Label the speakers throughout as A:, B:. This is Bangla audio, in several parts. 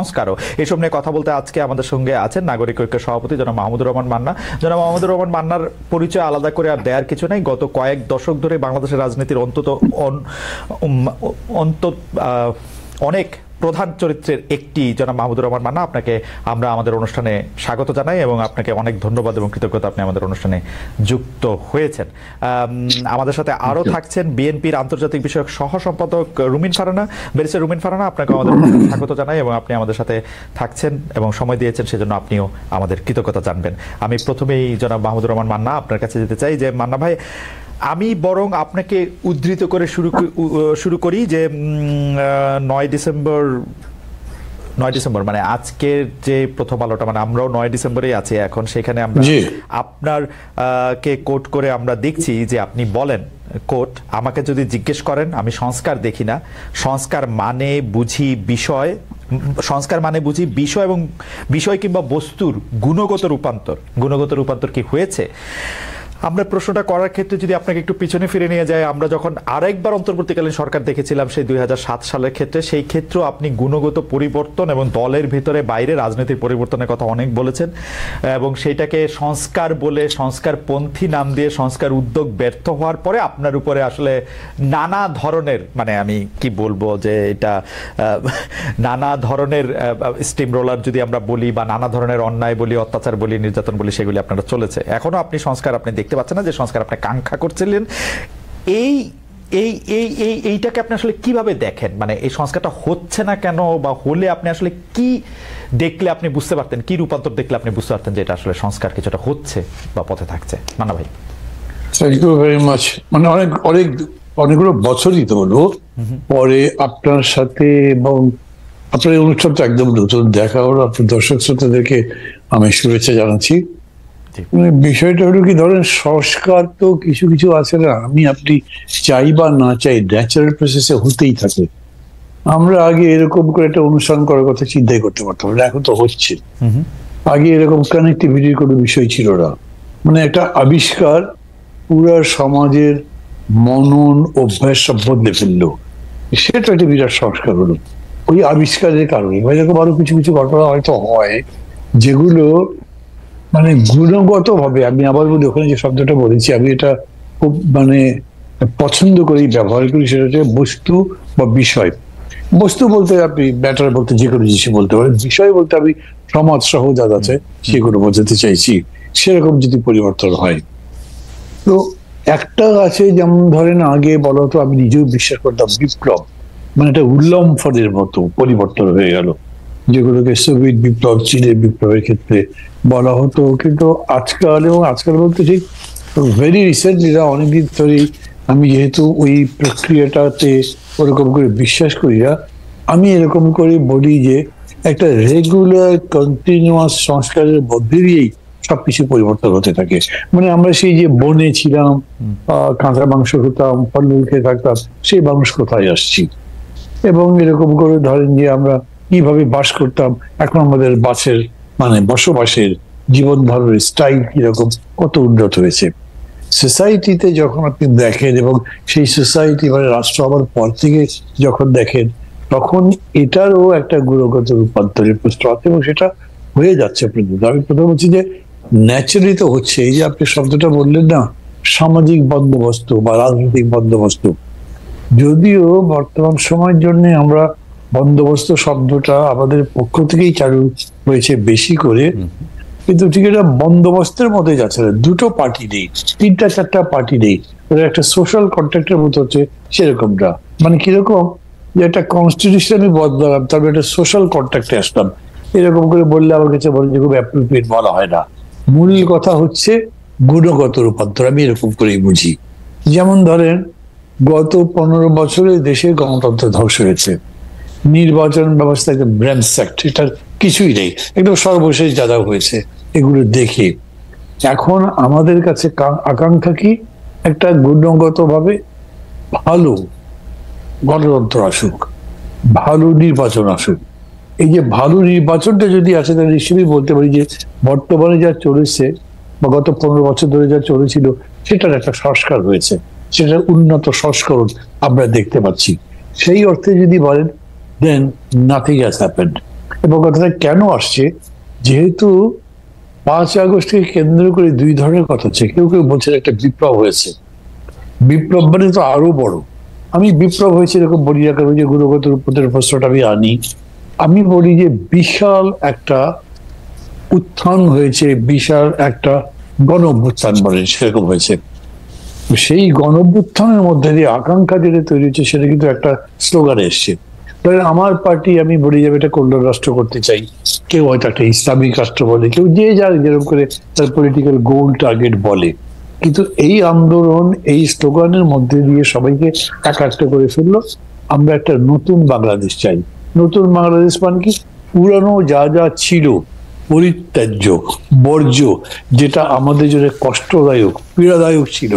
A: সংস্কারও এসব নিয়ে কথা বলতে আজকে আমাদের সঙ্গে আছেন নাগরিক ঐক্যের সভাপতি জনাব মাহমুদুর রহমান মান্না। জনাব মাহমুদুর রহমান মান্নার পরিচয় আলাদা করে আর দেওয়ার কিছু নাই। গত কয়েক দশক ধরে বাংলাদেশের রাজনীতির অন্তত অনেক প্রধান চরিত্রের একটি জনাব মাহমুদুর রহমান মান্না, আপনাকে আমরা আমাদের অনুষ্ঠানে স্বাগত জানাই এবং আপনাকে অনেক ধন্যবাদ এবং কৃতজ্ঞতা, আপনি আমাদের অনুষ্ঠানে যুক্ত হয়েছেন। আমাদের সাথে আরও থাকছেন বিএনপির আন্তর্জাতিক বিষয়ক সহ সম্পাদক রুমিন ফারহানা, ব্যারিস্টার রুমিন ফারহানা, আপনাকে আমাদের স্বাগত জানাই এবং আপনি আমাদের সাথে থাকছেন এবং সময় দিয়েছেন, সেজন্য আপনিও আমাদের কৃতজ্ঞতা জানবেন। আমি প্রথমেই জনাব মাহমুদুর রহমান মান্না আপনার কাছে যেতে চাই যে মান্না ভাই, আমি বরং আপনাকে উদ্ধৃত করে শুরু করি যে 9 ডিসেম্বর মানে আজকের যে প্রথম আলোটা, মানে আমরাও 9 ডিসেম্বরেই আছি এখন, সেখানে আমরা আপনার কে কোট করে আমরা দেখছি যে আপনি বলেন, কোট, আমাকে যদি জিজ্ঞেস করেন আমি সংস্কার দেখি না, সংস্কার মানে বুঝি বিষয় এবং বিষয় কিংবা বস্তুর গুণগত রূপান্তর কি হয়েছে? আমরা প্রশ্নটা করার ক্ষেত্রে যদি আপনাকে একটু পিছনে ফিরে নিয়ে যায়, আমরা যখন আরেকবার অন্তর্বর্তীকালীন সরকার দেখেছিলাম সেই 2007 সালের ক্ষেত্রে, সেই ক্ষেত্রেও আপনি গুণগত পরিবর্তন এবং দলের ভিতরে বাইরে রাজনীতির পরিবর্তনের কথা অনেক বলেছেন এবং সেইটাকে সংস্কার বলে, সংস্কারপন্থী নাম দিয়ে সংস্কার উদ্যোগ ব্যর্থ হওয়ার পরে আপনার উপরে আসলে নানা ধরনের, মানে আমি কি বলবো যে এটা নানা ধরনের স্টিম রোলার যদি আমরা বলি, বা নানা ধরনের অন্যায় বলি, অত্যাচার বলি, নির্যাতন বলি, সেগুলি আপনারা চলেছে। এখনো আপনি সংস্কার দেখতে পাচ্ছেন না, যে সংস্কার আপনি কাঙ্ক্ষা করছিলেন। এইটাকে আপনি আসলে কিভাবে দেখেন? মানে এই সংস্কারটা হচ্ছে না কেন, বা হলে আপনি আসলে কি দেখলে আপনি বুঝতে পারতেন, কি রূপান্তর দেখলে আপনি বুঝতে পারতেন যে এটা আসলে সংস্কার কিছুটা হচ্ছে বা পথে থাকছে? মান্না ভাই।
B: Thank you very much. মানে অনেকগুলো বছরই তো হলো পরে আপনার সাথে, এবং আপনার এই অনুষ্ঠানটা একদম নতুন দেখা হলো। আপনার দর্শক শ্রোতাদেরকে আমি শুভেচ্ছা জানাচ্ছি। বিষয়টা হলো কি, ধরেন সংস্কার তো কিছু কিছু আছে না, আপনি চাই বা না চাই ন্যাচারাল প্রসেসে হতেই থাকে। আমরা আগে এরকম করে একটা অনুষ্ঠান করার কথা চিন্তাই করতে পারতাম না, এখন তো হচ্ছে। আগে এরকম কানেক্টিভিটির কোনো বিষয় ছিল না, মানে একটা আবিষ্কার পুরো সমাজের মনন অভ্যাস সব বদলে ফেললো, সেটা একটা বিরাট সংস্কার হলো ওই আবিষ্কারের কারণে। এরকম আরো কিছু কিছু ঘটনা হয়তো হয় যেগুলো মানে গুণগত ভাবে, আমি আবার বলি, ওখানে যে শব্দটা বলেছি আমি এটা খুব মানে পছন্দ করি, ব্যবহার করি, সেটা হচ্ছে বস্তু বা বিষয়। বস্তু বলতে আপনি ম্যাটার বলতে যে কোনো জিনিস বলতে পারেন, বিষয় বলতে আমি সমাজ সহ যা আছে সেগুলো বোঝাতে চাইছি। সেরকম যদি পরিবর্তন হয়, তো একটা আছে, যেমন ধরেন আগে বলা হতো, আমি নিজেও বিশ্বাস করতাম, বিপ্লব মানে একটা উল্লম্ফনের মতো পরিবর্তন হয়ে গেল, যেগুলোকে সোভিয়েত বিপ্লব, চীনের বিপ্লবের ক্ষেত্রে বলা হতো। কিন্তু আজকাল বলতে ঠিক ভেরি রিসেন্টলি, অনেকদিন ধরেই আমি যেহেতু ওই প্রক্রিয়াটাতে ওরকম করে বিশ্বাস করি না, আমি এরকম করে বলি যে একটা রেগুলার কন্টিনিউয়াস সংস্কারের মধ্যে দিয়েই সবকিছু পরিবর্তন হতে থাকে। মানে আমরা সেই যে বনে ছিলাম, কাঁচা মাংস খেতাম, ফলমূল খেয়ে থাকতাম, সেই মানুষ কোথায় আসছি? এবং এরকম করে ধরেন যে আমরা কিভাবে বাস করতাম, এখন আমাদের বসবাসের জীবন ধারণের স্টাইল কিরকম, কত উন্নত হয়েছে সোসাইটিতে। যখন আপনি দেখেন, এবং সেই সোসাইটি মানে রাষ্ট্র হওয়ার পর থেকে যখন দেখেন, তখন এটারও একটা গুণগত রূপান্তরের প্রশ্ন আছে, এবং সেটা হয়ে যাচ্ছে। আমি প্রথম বলছি যে ন্যাচারালি তো হচ্ছে। এই যে আপনি শব্দটা বললেন না, সামাজিক বন্দোবস্ত বা রাজনৈতিক বন্দোবস্ত, যদিও বর্তমান সময়ের জন্য আমরা বন্দোবস্ত শব্দটা আমাদের পক্ষ থেকেই চালু হয়েছে বেশি করে, কিন্তু ঠিক এটা বন্দোবস্তের মধ্যে যাচ্ছে না। দুটো পার্টি নেই, 3-4টা পার্টি নেই, একটা সোশ্যাল কন্ট্রাক্টের মতো হচ্ছে সেরকমটা। মানে কিরকম, যে একটা কনস্টিটিউশনই বদলাম, তারপরে একটা সোশ্যাল কন্ট্রাক্টে আসলাম, এরকম করে বললে আমার কাছে বলে যে খুব অ্যাপ্রোপ্রিয়েট বলা হয় না। মূল কথা হচ্ছে গুণগত রূপান্তর, আমি এরকম করেই বুঝি। যেমন ধরেন গত 15 বছরে দেশের গণতন্ত্র ধ্বংস হয়েছে, নির্বাচন ব্যবস্থা একদম র্যামস্যাক্ট, এটার কিছুই নেই, একদম সর্বশেষ যা হয়েছে এগুলো দেখে এখন আমাদের কাছে আকাঙ্ক্ষা কি, একটা গুণগত ভাবে ভালো গণতন্ত্র আসুক, ভালো নির্বাচন আসুক। এই যে ভালো নির্বাচনটা যদি আসে, তাহলে নিশ্চয়ই বলতে পারি যে বর্তমানে যা চলেছে বা গত 15 বছর ধরে যা চলেছিল, সেটার একটা সংস্কার হয়েছে, সেটার উন্নত সংস্করণ আমরা দেখতে পাচ্ছি। সেই অর্থে যদি বলেন, দেন নাথিং হ্যাজ হ্যাপেন্ড। এবং কথাটা কেন আসছে, যেহেতু 5 আগস্টকে কেন্দ্র করে দুই ধরনের কথা হচ্ছে। কেউ কেউ বলছেন একটা বিপ্লব হয়েছে, বিপ্লব মানে তো আরো বড়। আমি বিপ্লব হয়েছে এরকম বলি না, কারণ যে গুণগত রূপদের প্রশ্নটা আমি আনি, আমি বলি যে বিশাল একটা উত্থান হয়েছে, বিশাল একটা গণ অভ্যুত্থান বলে সেরকম হয়েছে। সেই গণ অভ্যুত্থানের মধ্যে দিয়ে আকাঙ্ক্ষা যেটা তৈরি হচ্ছে সেটা কিন্তু একটা স্লোগান এসছে। তাহলে আমার পার্টি, আমি বলি যাবে এটা কল্যাণ রাষ্ট্র করতে চাই, কেউ হয়তো একটা ইসলামিক রাষ্ট্র বলে, কেউ যে যার যেরকম করে তার পলিটিক্যাল গোল টার্গেট বলে। কিন্তু এই আন্দোলন, এই স্লোগানের মধ্যে দিয়ে সবাইকে একাত্ম করে ফেললো, আমরা একটা নতুন বাংলাদেশ চাই। নতুন বাংলাদেশ মানে কি, পুরানো যা যা ছিল পরিত্যাজ্য, বর্জ্য, যেটা আমাদের জন্য কষ্টদায়ক, পীড়াদায়ক ছিল,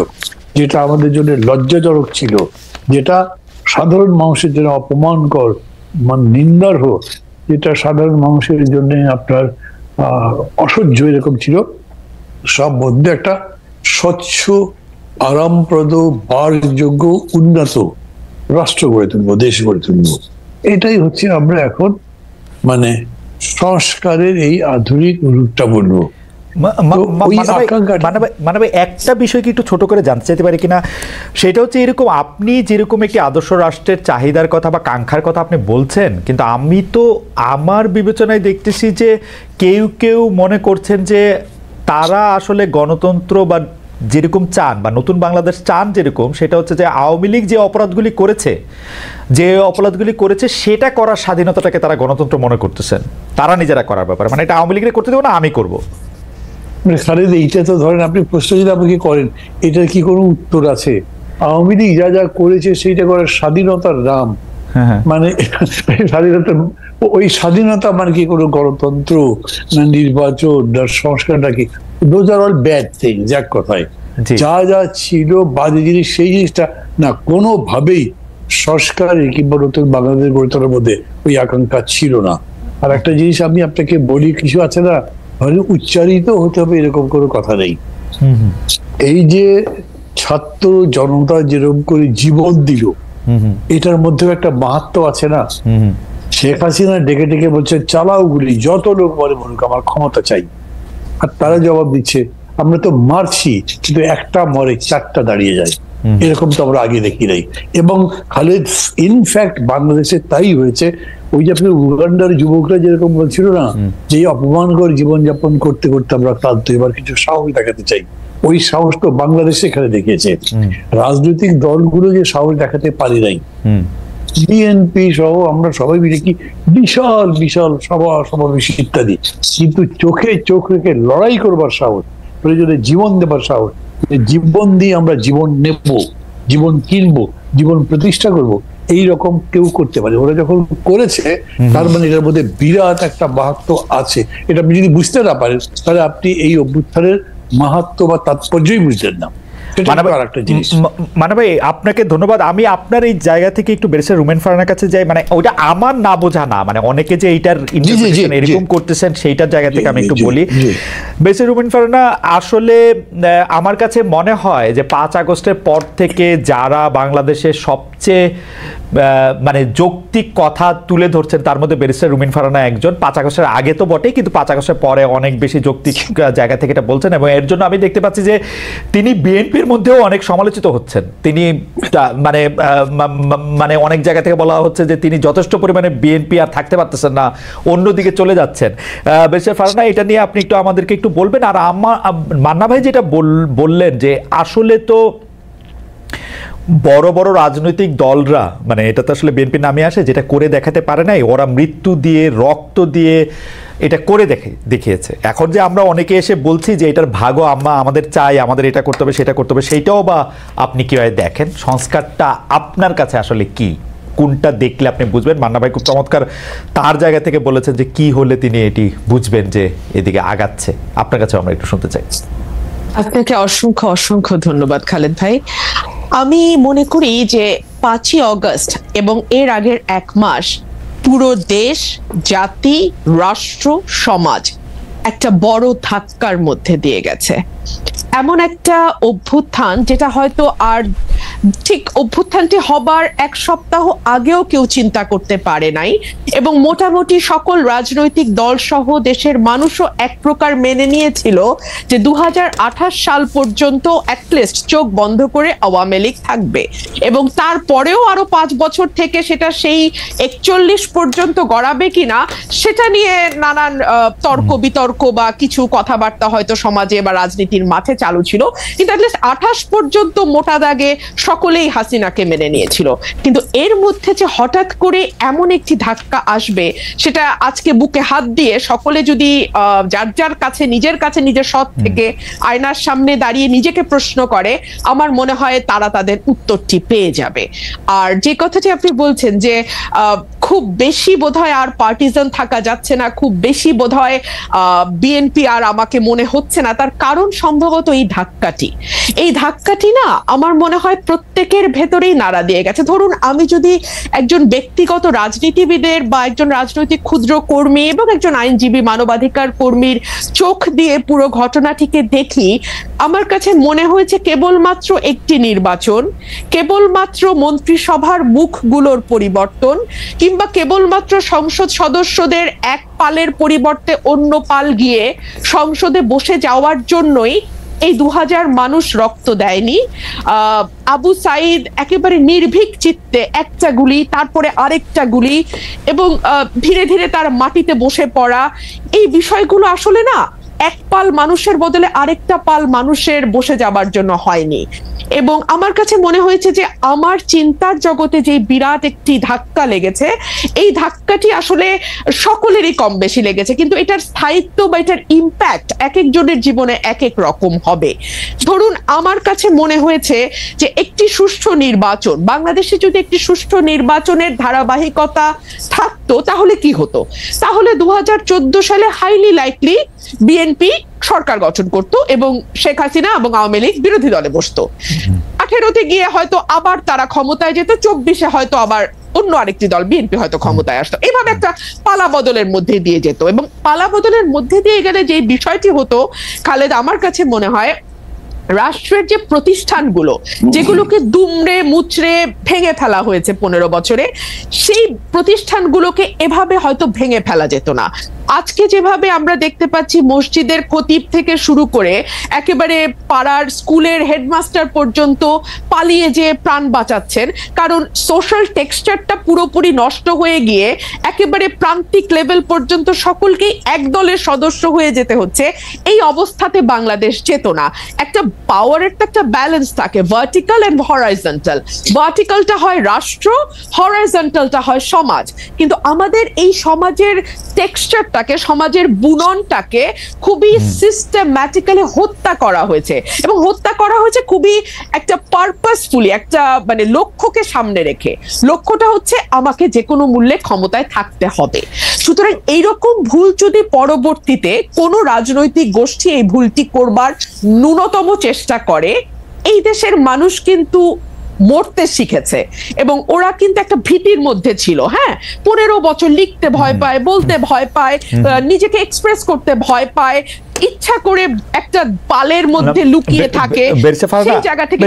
B: যেটা আমাদের জন্য লজ্জাজনক ছিল, যেটা সাধারণ মানুষের জন্য অপমানকর, মানে নিন্দার্হ, যেটা সাধারণ মানুষের জন্য আপনার অসহ্য এরকম ছিল, সব মধ্যে একটা স্বচ্ছ, আরামপ্রদ, বাসযোগ্য, উন্নত রাষ্ট্র গড়ে তুলবো, দেশ গড়ে তুলবো। এটাই হচ্ছে আমরা এখন মানে সংস্কারের এই আধুনিক রূপটা বলবো।
A: মানে একটা বিষয় কি একটু ছোট করে জানতে চাইতে পারি কিনা, সেটা হচ্ছে এরকম আপনি যেরকম একটি আদর্শ রাষ্ট্রের চাহিদার কথা বা কাঙ্ক্ষার কথা আপনি বলছেন, কিন্তু আমি তো আমার বিবেচনায় দেখতেছি যে কেউ কেউ মনে করছেন যে তারা আসলে গণতন্ত্র বা যেরকম চান বা নতুন বাংলাদেশ চান যেরকম, সেটা হচ্ছে যে আওয়ামী লীগ যে অপরাধগুলি করেছে সেটা করার স্বাধীনতাটাকে তারা গণতন্ত্র মনে করতেছেন, তারা নিজেরা করার ব্যাপারে, মানে এটা আওয়ামী লীগের করতে দেবো না, আমি করবো।
B: খালেদ, এইটা তো ধরেন আপনি প্রশ্ন যদি আমাকে করেন, এটার কি কোনো উত্তর আছে? আওয়ামী লীগ যা যা করেছে সেইটা করার স্বাধীনতার নাম, মানে স্বাধীনতা, ওই স্বাধীনতা মানে কি কোনো গণতন্ত্র না নির্বাচন না সংস্কারটা কি? Those are all bad things, এক কথায় যা যা ছিল বাজে জিনিস, সেই জিনিসটা না কোনোভাবেই সংস্কারের কিংবা নতুন বাংলাদেশ গড়ে তোলার মধ্যে ওই আকাঙ্ক্ষা ছিল না। আর একটা জিনিস আমি আপনাকে বলি, কিছু আছে না উচ্চারিত হতে হবে এরকম কোনো কথা নেই। এই যে ছাত্র জনতা যেরকম করে জীবন দিল, এটার মধ্যে একটা মাহাত্ম আছে না। শেখ হাসিনা ডেকে ডেকে বলছে চালাও গুলি, যত লোক মরে মরুক, আমার ক্ষমতা চাই। আর তারা জবাব দিচ্ছে আমরা তো মারছি, কিন্তু একটা মরে 4টা দাঁড়িয়ে যায়। এরকম তো আমরা আগে দেখি নাই। এবং খালেদ, ইনফ্যাক্ট বাংলাদেশে তাই হয়েছে। ওই যে আপনার উগান্ডার যুবকরা যেরকম বলছিল না, যে অপমানকর জীবনযাপন করতে করতে আমরা ক্লান্ত, এবার কিছু সাহস দেখাতে চাই, ওই সাহস তো বাংলাদেশে এখানে দেখিয়েছে। রাজনৈতিক দলগুলো যে সাহস দেখাতে পারে নাই, বিএনপি সহ আমরা সবাই মিলে কি বিশাল বিশাল সমাবেশ ইত্যাদি, কিন্তু চোখে চোখ রেখে লড়াই করবার সাহস, প্রয়োজনে জীবন দেবার সাহস, জীবন দিয়ে আমরা জীবন নেব, জীবন কিনবো, জীবন প্রতিষ্ঠা করব, এই রকম কেউ করতে পারে। ওরা যখন করেছে তার মানে এটার মধ্যে বিরাট একটা মাহাত্ম্য আছে। এটা আপনি যদি বুঝতে না পারেন তাহলে আপনি এই অভ্যুত্থানের মাহাত্ম্য বা তাৎপর্যই বুঝলেন না।
A: মানে ভাই আপনাকে ধন্যবাদ। আমি আপনার এই জায়গা থেকে একটু ব্যারিস্টার রুমেন ফারহানার কাছে যাই, মানে ওটা আমার না বোঝা না, মানে অনেকে যে এইটার ইন্টারপ্রিটেশন এরকম করতেছেন সেইটার জায়গা থেকে আমি একটু বলি। ব্যারিস্টার রুমেন ফারহানা, আসলে আমার কাছে মনে হয় যে 5 আগস্টের পর থেকে যারা বাংলাদেশের সবচেয়ে মানে যৌক্তিক কথা তুলে ধরছেন তার মধ্যে ব্যারিস্টার রুমেন ফারহানা একজন। 5 আগস্টের আগে তো বটেই, কিন্তু 5 আগস্টের পরে অনেক বেশি যৌক্তিক জায়গা থেকে এটা বলছেন, এবং এর জন্য আমি দেখতে পাচ্ছি যে তিনি বিএনপির মধ্যেও অনেক সমালোচিত হচ্ছেন। তিনি মানে অনেক জায়গা থেকে বলা হচ্ছে যে তিনি যথেষ্ট পরিমাণে বিএনপি আর থাকতে পারতেছেন না, অন্যদিকে চলে যাচ্ছেন। ব্যারিস্টার ফারহানা, এটা নিয়ে আপনি একটু আমাদেরকে একটু বলবেন। আর মান্না ভাই যেটা বললেন যে আসলে তো বড় বড় রাজনৈতিক দলরা, মানে এটা তো আসলে বিএনপির নামে আসে, যেটা করে দেখাতে পারে নাই, ওরা মৃত্যু দিয়ে রক্ত দিয়ে এটা করে দেখিয়েছে। এখন যে আমরা অনেকে এসে বলছি যে এটার ভাগও আমাদের চাই, আমাদের এটা করতে হবে সেটা করতে হবে, সেইটাও বা আপনি কিভাবে দেখেন? সংস্কারটা আপনার কাছে আসলে কি, কোনটা দেখলে আপনি বুঝবেন? মান্না ভাই খুব চমৎকার তার জায়গা থেকে বলেছেন যে কি হলে তিনি এটি বুঝবেন যে এদিকে আগাচ্ছে। আপনার কাছে আমরা একটু শুনতে চাই।
C: আপনাকে অসংখ্য অসংখ্য ধন্যবাদ খালেদ ভাই। আমি মনে করি যে 5ই অগস্ট এবং এর আগের 1 মাস পুরো দেশ, জাতি, রাষ্ট্র, সমাজ একটা বড় ধাক্কার মধ্যে দিয়ে গেছে। এমন একটা অভ্যুত্থান যেটা হয়তো আর ঠিক অভ্যুত্থানটি হবার এক সপ্তাহ আগেও কেউ চিন্তা করতে পারে নাই, এবং মোটামুটি সকল রাজনৈতিক দল সহ দেশের মানুষও এক প্রকার মেনে নিয়েছিল যে 2028 সাল পর্যন্ত অ্যাটলিস্ট চোখ বন্ধ করে আওয়ামী লীগ থাকবে, এবং তারপরেও আরো 5 বছর থেকে সেটা সেই 41 পর্যন্ত গড়াবে কিনা সেটা নিয়ে নানান তর্ক বিতর্ক বা কিছু কথাবার্তা হয়তো সমাজে বা রাজনীতির মাঠে চালু ছিল, কিন্তু অ্যাটলিস্ট 28 পর্যন্ত মোটা দাগে সকলেই হাসিনাকে মেনে নিয়েছিল। কিন্তু এর মধ্যে যে হঠাৎ করে এমন একটি ধাক্কা আসবে, সেটা আজকে বুকে হাত দিয়ে সকলে যদি যার যার কাছে নিজের সৎ থেকে আয়নার সামনে দাঁড়িয়ে নিজেকে প্রশ্ন করে, আমার মনে হয় তারা তাদের উত্তরটি পেয়ে যাবে। আর যে কথাটি আপনি বলছেন যে খুব বেশি বোধহয় আর পার্টিজান থাকা যাচ্ছে না, খুব বেশি বোধহয় বিএনপি আর আমাকে মনে হচ্ছে না, তার কারণ সম্ভবত এই ধাক্কাটি না আমার মনে হয় প্রত্যেকের ভেতরেই নাড়া দিয়ে গেছে। ধরুন আমি যদি একজন ব্যক্তিগত রাজনীতিবিদের বা একজন রাজনৈতিক ক্ষুদ্র কর্মী এবং একজন আইনজীবী মানবাধিকার কর্মীর চোখ দিয়ে পুরো ঘটনাটিকে দেখি, আমার কাছে মনে হয়েছে কেবলমাত্র একটি নির্বাচন, কেবলমাত্র মন্ত্রিসভার মুখগুলোর পরিবর্তন, কিংবা কেবলমাত্র সংসদ সদস্যদের এক পালের পরিবর্তে অন্য পাল গিয়ে সংসদে বসে যাওয়ার জন্যই এই 2000 মানুষ রক্ত দেয়নি। আবু সাইদ একেবারে নির্ভীক চিত্তে একটা গুলি, তারপরে আরেকটা গুলি, এবং ধীরে ধীরে তার মাটিতে বসে পড়া, এই বিষয়গুলো আসলে না এক পাল মানুষের বদলে আরেকটা পাল মানুষের বসে যাবার জন্য হয়নি। এবং আমার কাছে মনে হয়েছে যে আমার চিন্তার জগতে যে বিরাট একটি ধাক্কা লেগেছে, এই ধাক্কাটি আসলে সকলেরই কম বেশি লেগেছে, কিন্তু এটার স্থায়িত্ব বা এটার ইম্প্যাক্ট এক একজনের জীবনে এক এক রকম হবে। ধরুন আমার কাছে মনে হয়েছে যে একটি সুষ্ঠু নির্বাচন, বাংলাদেশে যদি একটি সুষ্ঠু নির্বাচনের ধারাবাহিকতা থাকতো তাহলে কি হতো? তাহলে 2014 সালে হাইলি লাইকলি বিএনপি সরকার গঠন করত এবং শেখ হাসিনা এবং আওয়ামী লীগ বিরোধী দলে বসতো। 18তে গিয়ে হয়তো আবার তারা ক্ষমতায় যেত, 24-এ হয়তো আবার অন্য আরেকটি দল বিএনপি হয়তো ক্ষমতায় আসতো। এভাবে একটা পালা বদলের মধ্যে দিয়ে যেত, এবং পালা বদলের মধ্যে দিয়ে গেলে যে বিষয়টি হতো খালেদ, আমার কাছে মনে হয় রাষ্ট্রের যে প্রতিষ্ঠানগুলো যেগুলোকে দুমড়ে মুচড়ে ভেঙে ফেলা হয়েছে 15 বছরে, সেই প্রতিষ্ঠানগুলোকে এভাবে হয়তো ভেঙে ফেলা যেত না। আজকে যেভাবে আমরা দেখতে পাচ্ছি মসজিদের খতিব থেকে শুরু করে একেবারে পাড়ার স্কুলের হেডমাস্টার পর্যন্ত পালিয়ে যে প্রাণ বাঁচাচ্ছেন, কারণ সোশ্যাল টেক্সচারটা পুরোপুরি নষ্ট হয়ে গিয়ে একেবারে প্রান্তিক লেভেল পর্যন্ত সকলকেই এক দলের সদস্য হয়ে যেতে হচ্ছে। এই অবস্থাতে বাংলাদেশ যেত না। একটা পাওয়ারের তো একটা ব্যালেন্স থাকে, ভার্টিক্যাল এন্ড হরাইজন্টাল। ভার্টিক্যালটা হয় রাষ্ট্র, হরাইজন্টালটা হয় সমাজ। কিন্তু আমাদের এই সমাজের টেক্সচারটাকে, সমাজের বুননটাকে খুবই সিস্টেম্যাটিক্যালি হত্যা করা হয়েছে, এবং হত্যা করা হয়েছে খুবই একটা পারপাসফুলি, একটা মানে লক্ষ্যকে সামনে রেখে। লক্ষ্যটা হচ্ছে আমাকে যে কোনো মূল্যে ক্ষমতায় থাকতে হবে। সুতরাং এইরকম ভুল যদি পরবর্তীতে কোনো রাজনৈতিক গোষ্ঠী এই ভুলটি করবার ন্যূনতম চেষ্টা করে, এই দেশের মানুষ কিন্তু মরতে শিখেছে, এবং ওরা কিন্তু একটা ভীতির মধ্যে ছিল। হ্যাঁ, 15 বছর লিখতে ভয় পায়, বলতে ভয় পায়, নিজেকে এক্সপ্রেস করতে ভয় পায়, ইচ্ছা করে একটা পালের মধ্যে লুকিয়ে থাকে। সেই জায়গা থেকে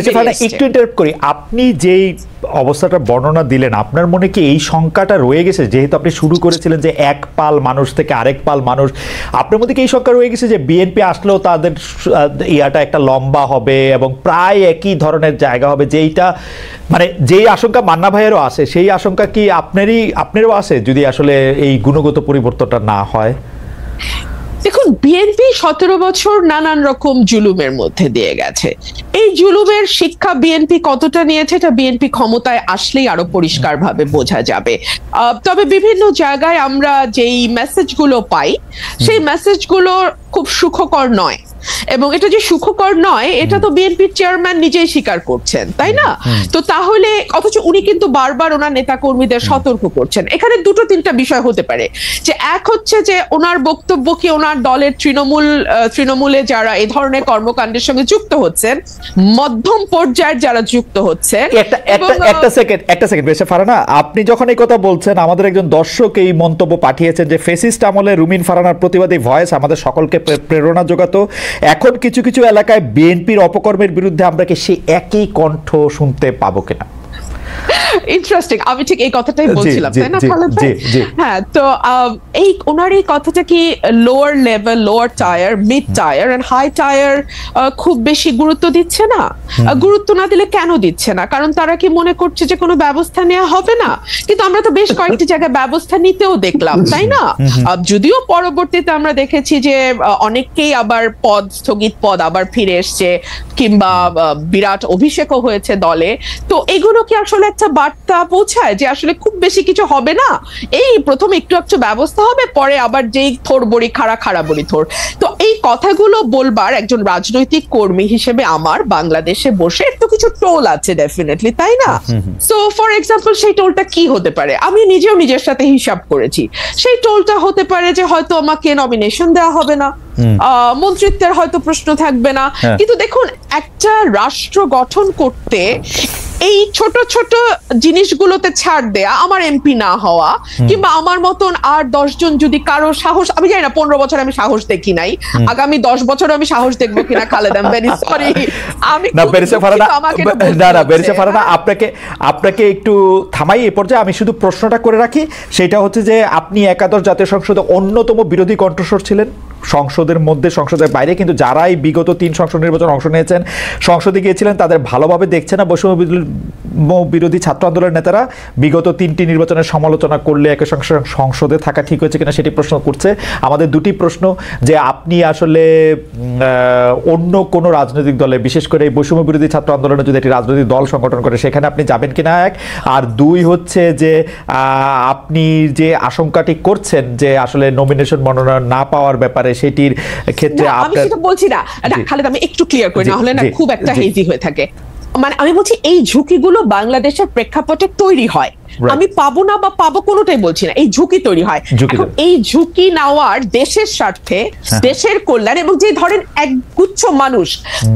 A: একটু ইন্টারাপ্ট করি, আপনি যেই অবস্থাটা বর্ণনা দিলেন, আপনার মনে কি এই শঙ্কাটা রয়ে গেছে, যেহেতু আপনি শুরু করেছিলেন যে এক পাল মানুষ থেকে আরেক পাল মানুষ, আপনার মধ্যে কি এই শঙ্কা রয়ে গেছে যে বিএনপি আসলেও তাদের ইয়াটা একটা লম্বা হবে এবং প্রায় একই ধরনের জায়গা হবে, যেইটা মানে যেই আশঙ্কা মান্না ভাইয়েরও আছে, সেই আশঙ্কা কি আপনারও আছে যদি আসলে এই গুণগত পরিবর্তনটা না হয়?
C: দেখুন, বিএনপি 17 বছর নানান রকম জুলুমের মধ্যে দিয়ে গেছে। এই জুলুমের শিক্ষা বিএনপি কতটা নিয়েছে এটা বিএনপি ক্ষমতায় আসলেই আরো পরিষ্কারভাবে বোঝা যাবে। তবে বিভিন্ন জায়গায় আমরা যেই মেসেজগুলো পাই, সেই মেসেজগুলো খুব সুখকর নয়, এবং এটা যে সুখকর নয় এটা তো বিএনপির চেয়ারম্যান নিজেই স্বীকার করছেন, তাই না? তো তাহলে অথচ উনি কিন্তু বারবার ওনার নেতা কর্মীদের সতর্ক করছেন। এখানে 2-3টা বিষয় হতে পারে, যে এক হচ্ছে যে ওনার বক্তব্য কি ওনার দলের তৃণমূলে যারা এই ধরনের কর্মকাণ্ডের সঙ্গে যুক্ত হচ্ছেন, মধ্যম পর্যায়ের যারা যুক্ত হচ্ছেন।
A: একটা সেকেন্ড বেশি ফারানা, আপনি যখন এই কথা বলছেন, আমাদের একজন দর্শক এই মন্তব্য পাঠিয়েছেন যে ফেসিস্ট আমলে রুমিন ফারানার প্রতিবাদী ভয়েস আমাদের সকলকে প্রেরণা যোগাতো, এখন কিছু কিছু এলাকায় বিএনপির অপকর্মের বিরুদ্ধে আমরা কি সেই একই কণ্ঠ শুনতে পাবো কিনা?
C: ইন্টারেস্টিং, আমি ঠিক এই কথাটাই বলছিলাম, তাই না খালেদ ভাই? হ্যাঁ, তো এই ওনার এই কথাটা কি lower level, lower tier, mid tier and high tier খুব বেশি গুরুত্ব দিচ্ছে না? গুরুত্ব না দিলে কেন দিচ্ছে না? কারণ তারা কি মনে করছে যে কোনো ব্যবস্থা নেওয়া হবে না? কিন্তু আমরা তো বেশ কয়েকটি জায়গায় ব্যবস্থা নিতেও দেখলাম, তাই না? যদিও পরবর্তীতে আমরা দেখেছি যে অনেককেই আবার স্থগিত পদ আবার ফিরে এসছে, কিংবা বিরাট অভিষেকও হয়েছে দলে। তো এগুলো কি আসলে একটা বার্তা পৌঁছায় যে আসলে খুব বেশি কিছু হবে না, এই প্রথমে একটু একটু ব্যবস্থা হবে, পরে আবার যেই থোর বড়ি খাড়া বড়ি থোর? তো এই কথাগুলো বলবার একজন রাজনৈতিক কর্মী হিসেবে আমার বাংলাদেশে বসে একটু কিছু টোল আছে ডেফিনেটলি, তাই না? সো ফর এক্সাম্পল, সেই টোলটা কি হতে পারে? আমি নিজেও নিজের সাথে হিসাব করেছি। সেই টোলটা হতে পারে যে হয়তো আমাকে নমিনেশন দেওয়া হবে না, মন্ত্রিত্বের হয়তো প্রশ্ন থাকবে না। কিন্তু দেখুন, একটা রাষ্ট্র গঠন করতে এই ছোট ছোট জিনিসগুলোতে ছাড় দেয়া, আমার এমপি না হওয়া, কিংবা আমার মতন আর 10 জন যদি কারো সাহস, আমি জানি না 15 বছর আমি সাহস দেখি নাই, আগামী 10 বছর আমি সাহস দেখবো কিনা Khaled, I am very sorry. আমি
A: না বেরেসে ফারানা, না বেরেসে ফারানা, আপনাকে একটু থামাই এই পর্যায়ে। আমি শুধু প্রশ্নটা করে রাখি, সেটা হচ্ছে যে আপনি একাদশ জাতীয় সংসদে অন্যতম বিরোধী কণ্ঠস্বর ছিলেন, সংসদের মধ্যে সংসদের বাইরে, কিন্তু যারাই বিগত 3 সংসদ নির্বাচন অংশ নিয়েছেন, সংসদে গিয়েছিলেন, তাদের ভালোভাবে দেখছে না বৈষম্য বিরোধী ছাত্র আন্দোলনের নেতারা বিগত 3টি নির্বাচনের সমালোচনা করলে একই সঙ্গে সংসদে থাকা ঠিক হয়েছে কিনা সেটি প্রশ্ন করছে। আমাদের দুটি প্রশ্ন, যে আপনি আসলে অন্য কোনো রাজনৈতিক দলে, বিশেষ করে এই বৈষম্য বিরোধী ছাত্র আন্দোলনে যদি একটি রাজনৈতিক দল সংগঠন করে, সেখানে আপনি যাবেন কিনা, এক। আর 2 হচ্ছে যে আপনি যে আশঙ্কাটি করছেন যে আসলে নমিনেশন মনোনয়ন না পাওয়ার ব্যাপারে, সেটির ক্ষেত্রে
C: আমি সেটা বলছি না খালেদ, আমি একটু ক্লিয়ার করি, না হলে না খুব একটা হেজি হয়ে থাকে। মানে আমি বলছি এই ঝুঁকিগুলো বাংলাদেশের প্রেক্ষাপটে তৈরি হয়, আমি পাবো না বা পাবো কোনোটাই বলছি না, এই ঝুঁকি তৈরি হয়। এখন এই ঝুঁকি নেওয়ার দেশের স্বার্থে, দেশের কল্যাণ, এবং যে ধরেন একগুচ্ছ মানুষ,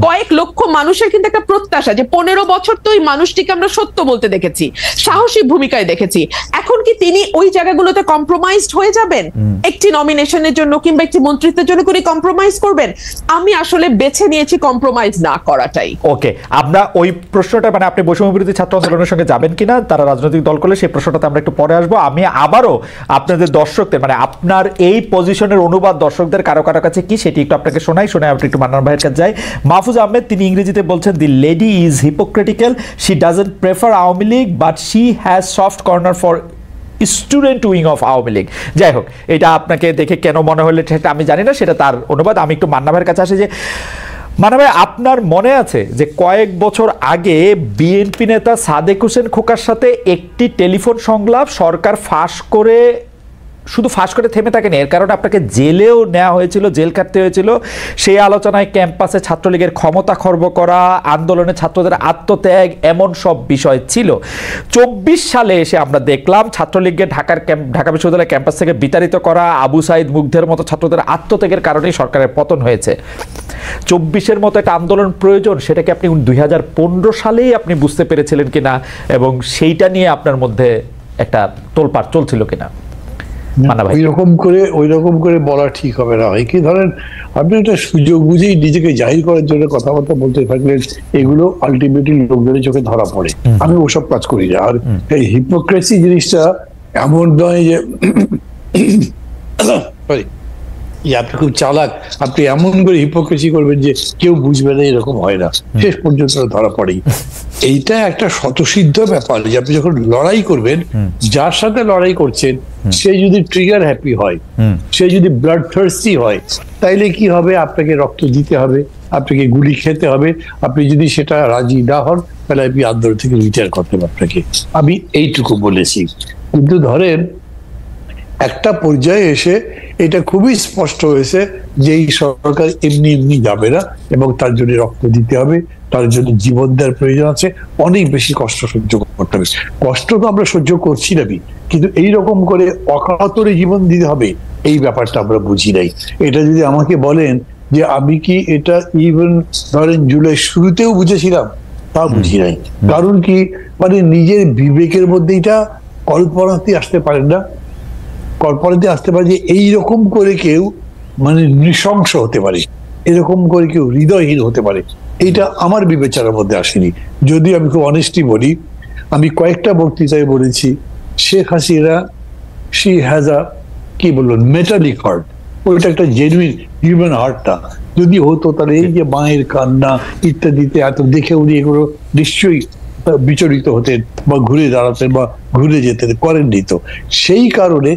C: কয়েক লক্ষ মানুষের কিন্তু একটা প্রত্যাশা যে 15 বছর তো ওই মানুষটিকে আমরা সত্য বলতে দেখেছি, সাহসী ভূমিকায় দেখেছি, এখন কি তিনি ওই জায়গাগুলোতে কম্প্রোমাইজড হয়ে যাবেন? একটি নমিনেশনের জন্য কিংবা একটি মন্ত্রিত্বের জন্য করে কম্প্রোমাইজ করবেন? আমি আসলে বেছে নিয়েছি কম্প্রোমাইজ না করাটাই।
A: ওকে, আমরা ওই প্রশ্নটা, মানে আপনি বৈষম্য বিরোধী ছাত্র আন্দোলনের সঙ্গে যাবেন কিনা, তারা রাজনৈতিক দল করলে, সেই প্রশ্নটাতে আমরা একটু পরে আসবো। আমি আবারও আপনাদের দর্শকদের, মানে আপনার এই পজিশনের অনুবাদ দর্শকদের কারো কারো কাছে কি, সেটি একটু আপনাকে শোনাই, আপনি একটু মান্নান ভাইয়ের কাছে যাই। মাহফুজ আহমেদ, তিনি ইংরেজিতে বলছেন, the lady is hypocritical, she doesn't prefer Awami League but she has soft corner for student wing of Awami League. যাই হোক, এটা আপনাকে দেখে কেন মনে হলে সেটা আমি জানি না, সেটা তার অনুবাদ। আমি একটু মান্না ভাইয়ের কাছে আসি, যে মানে ভাই, আপনার মনে আছে যে কয়েক বছর আগে বিএনপি নেতা সাদেক হোসেন খোকার সাথে একটি টেলিফোন সংলাপ সরকার শুধু ফাঁস করে থেমে থাকেনি, এর কারণে আপনাকে জেলেও নেওয়া হয়েছিল, জেল কাটতে হয়েছিল। সেই আলোচনায় ক্যাম্পাসে ছাত্রলীগের ক্ষমতা খর্ব করা, আন্দোলনে ছাত্রদের আত্মত্যাগ, এমন সব বিষয় ছিল। 24 সালে এসে আমরা দেখলাম ছাত্রলীগকে ঢাকা বিশ্ববিদ্যালয় ক্যাম্পাস থেকে বিতাড়িত করা, আবু সাইদ মুগ্ধের মতো ছাত্রদের আত্মত্যাগের কারণেই সরকারের পতন হয়েছে। 24-এর মতো একটা আন্দোলন প্রয়োজন, সেটাকে আপনি 2015 সালেই আপনি বুঝতে পেরেছিলেন কিনা, এবং সেইটা নিয়ে আপনার মধ্যে একটা তোলপাড় চলছিল কিনা?
B: ওই রকম করে বলা ঠিক হবে না। হয় কি, ধরেন আপনি একটা সুযোগ বুঝেই নিজেকে জাহির করার জন্য কথাবার্তা বলতে থাকলেন, এগুলো আলটিমেটলি লোকজনের চোখে ধরা পড়ে। আমি ওসব কাজ করি না। আর এই হিপোক্রেসি জিনিসটা এমন নয় যে আপনি খুব চালাক, আপনি এমন করে হিপোক্রেসি করবেন যে কেউ বুঝবে না, এরকম হয় না, শেষ পর্যন্ত ধরা পড়েই। এইটা একটা স্বতঃসিদ্ধ ব্যাপার যে আপনি যখন লড়াই করবেন, যার সাথে লড়াই করছেন সে যদি ট্রিগার হ্যাপি হয়, সে যদি ব্লাড থার্স্টি হয়, তাইলে কি হবে? আপনাকে রক্ত দিতে হবে, আপনাকে গুলি খেতে হবে। আপনি যদি সেটা রাজি না হন, তাহলে আপনি আন্দোলন থেকে রিটায়ার করতে হবে আপনাকে। আমি এইটুকু বলেছি। কিন্তু ধরেন একটা পর্যায়ে এসে এটা খুবই স্পষ্ট হয়েছে যে এই সরকার এমনি এমনি যাবে না, এবং তার জন্য রক্ত দিতে হবে, তার জন্য জীবন দেওয়ার প্রয়োজন আছে, অনেক বেশি কষ্ট সহ্য করতে হবে। কষ্ট তো আমরা সহ্য করছি না, কিন্তু এইরকম করে অকাতরে জীবন দিতে হবে, এই ব্যাপারটা আমরা বুঝি নাই। এটা যদি আমাকে বলেন যে আমি কি এটা ইভেন ধরেন জুলাই শুরুতেও বুঝেছিলাম, তা বুঝি নাই। কারণ কি, মানে নিজের বিবেকের মধ্যে এটা কল্পনাতে আসতে পারেন না, কল্পনাতে আসতে পারে যে এইরকম করে কেউ মানে নৃশংস হতে পারে। এরকম করে কেউ হৃদয়হীন হতে পারে, এটা আমার বিবেচনার মধ্যে আসেনি। যদিও আমি খুব অনেস্টলি বলি, আমি কয়েকটা বক্তৃতায় বলেছি Sheikh Hasina she has a কি বললো মেটালিক হার্ট, ওইটা একটা জেনুইন হিউম্যান হার্টটা যদি হতো তাহলে এই যে মায়ের কান্না ইত্যাদিতে এত দেখে উনি এগুলো নিশ্চয়ই বিচলিত হতেন বা ঘুরে দাঁড়াতেন বা ঘুরে যেতেন, করেননি তো। সেই কারণে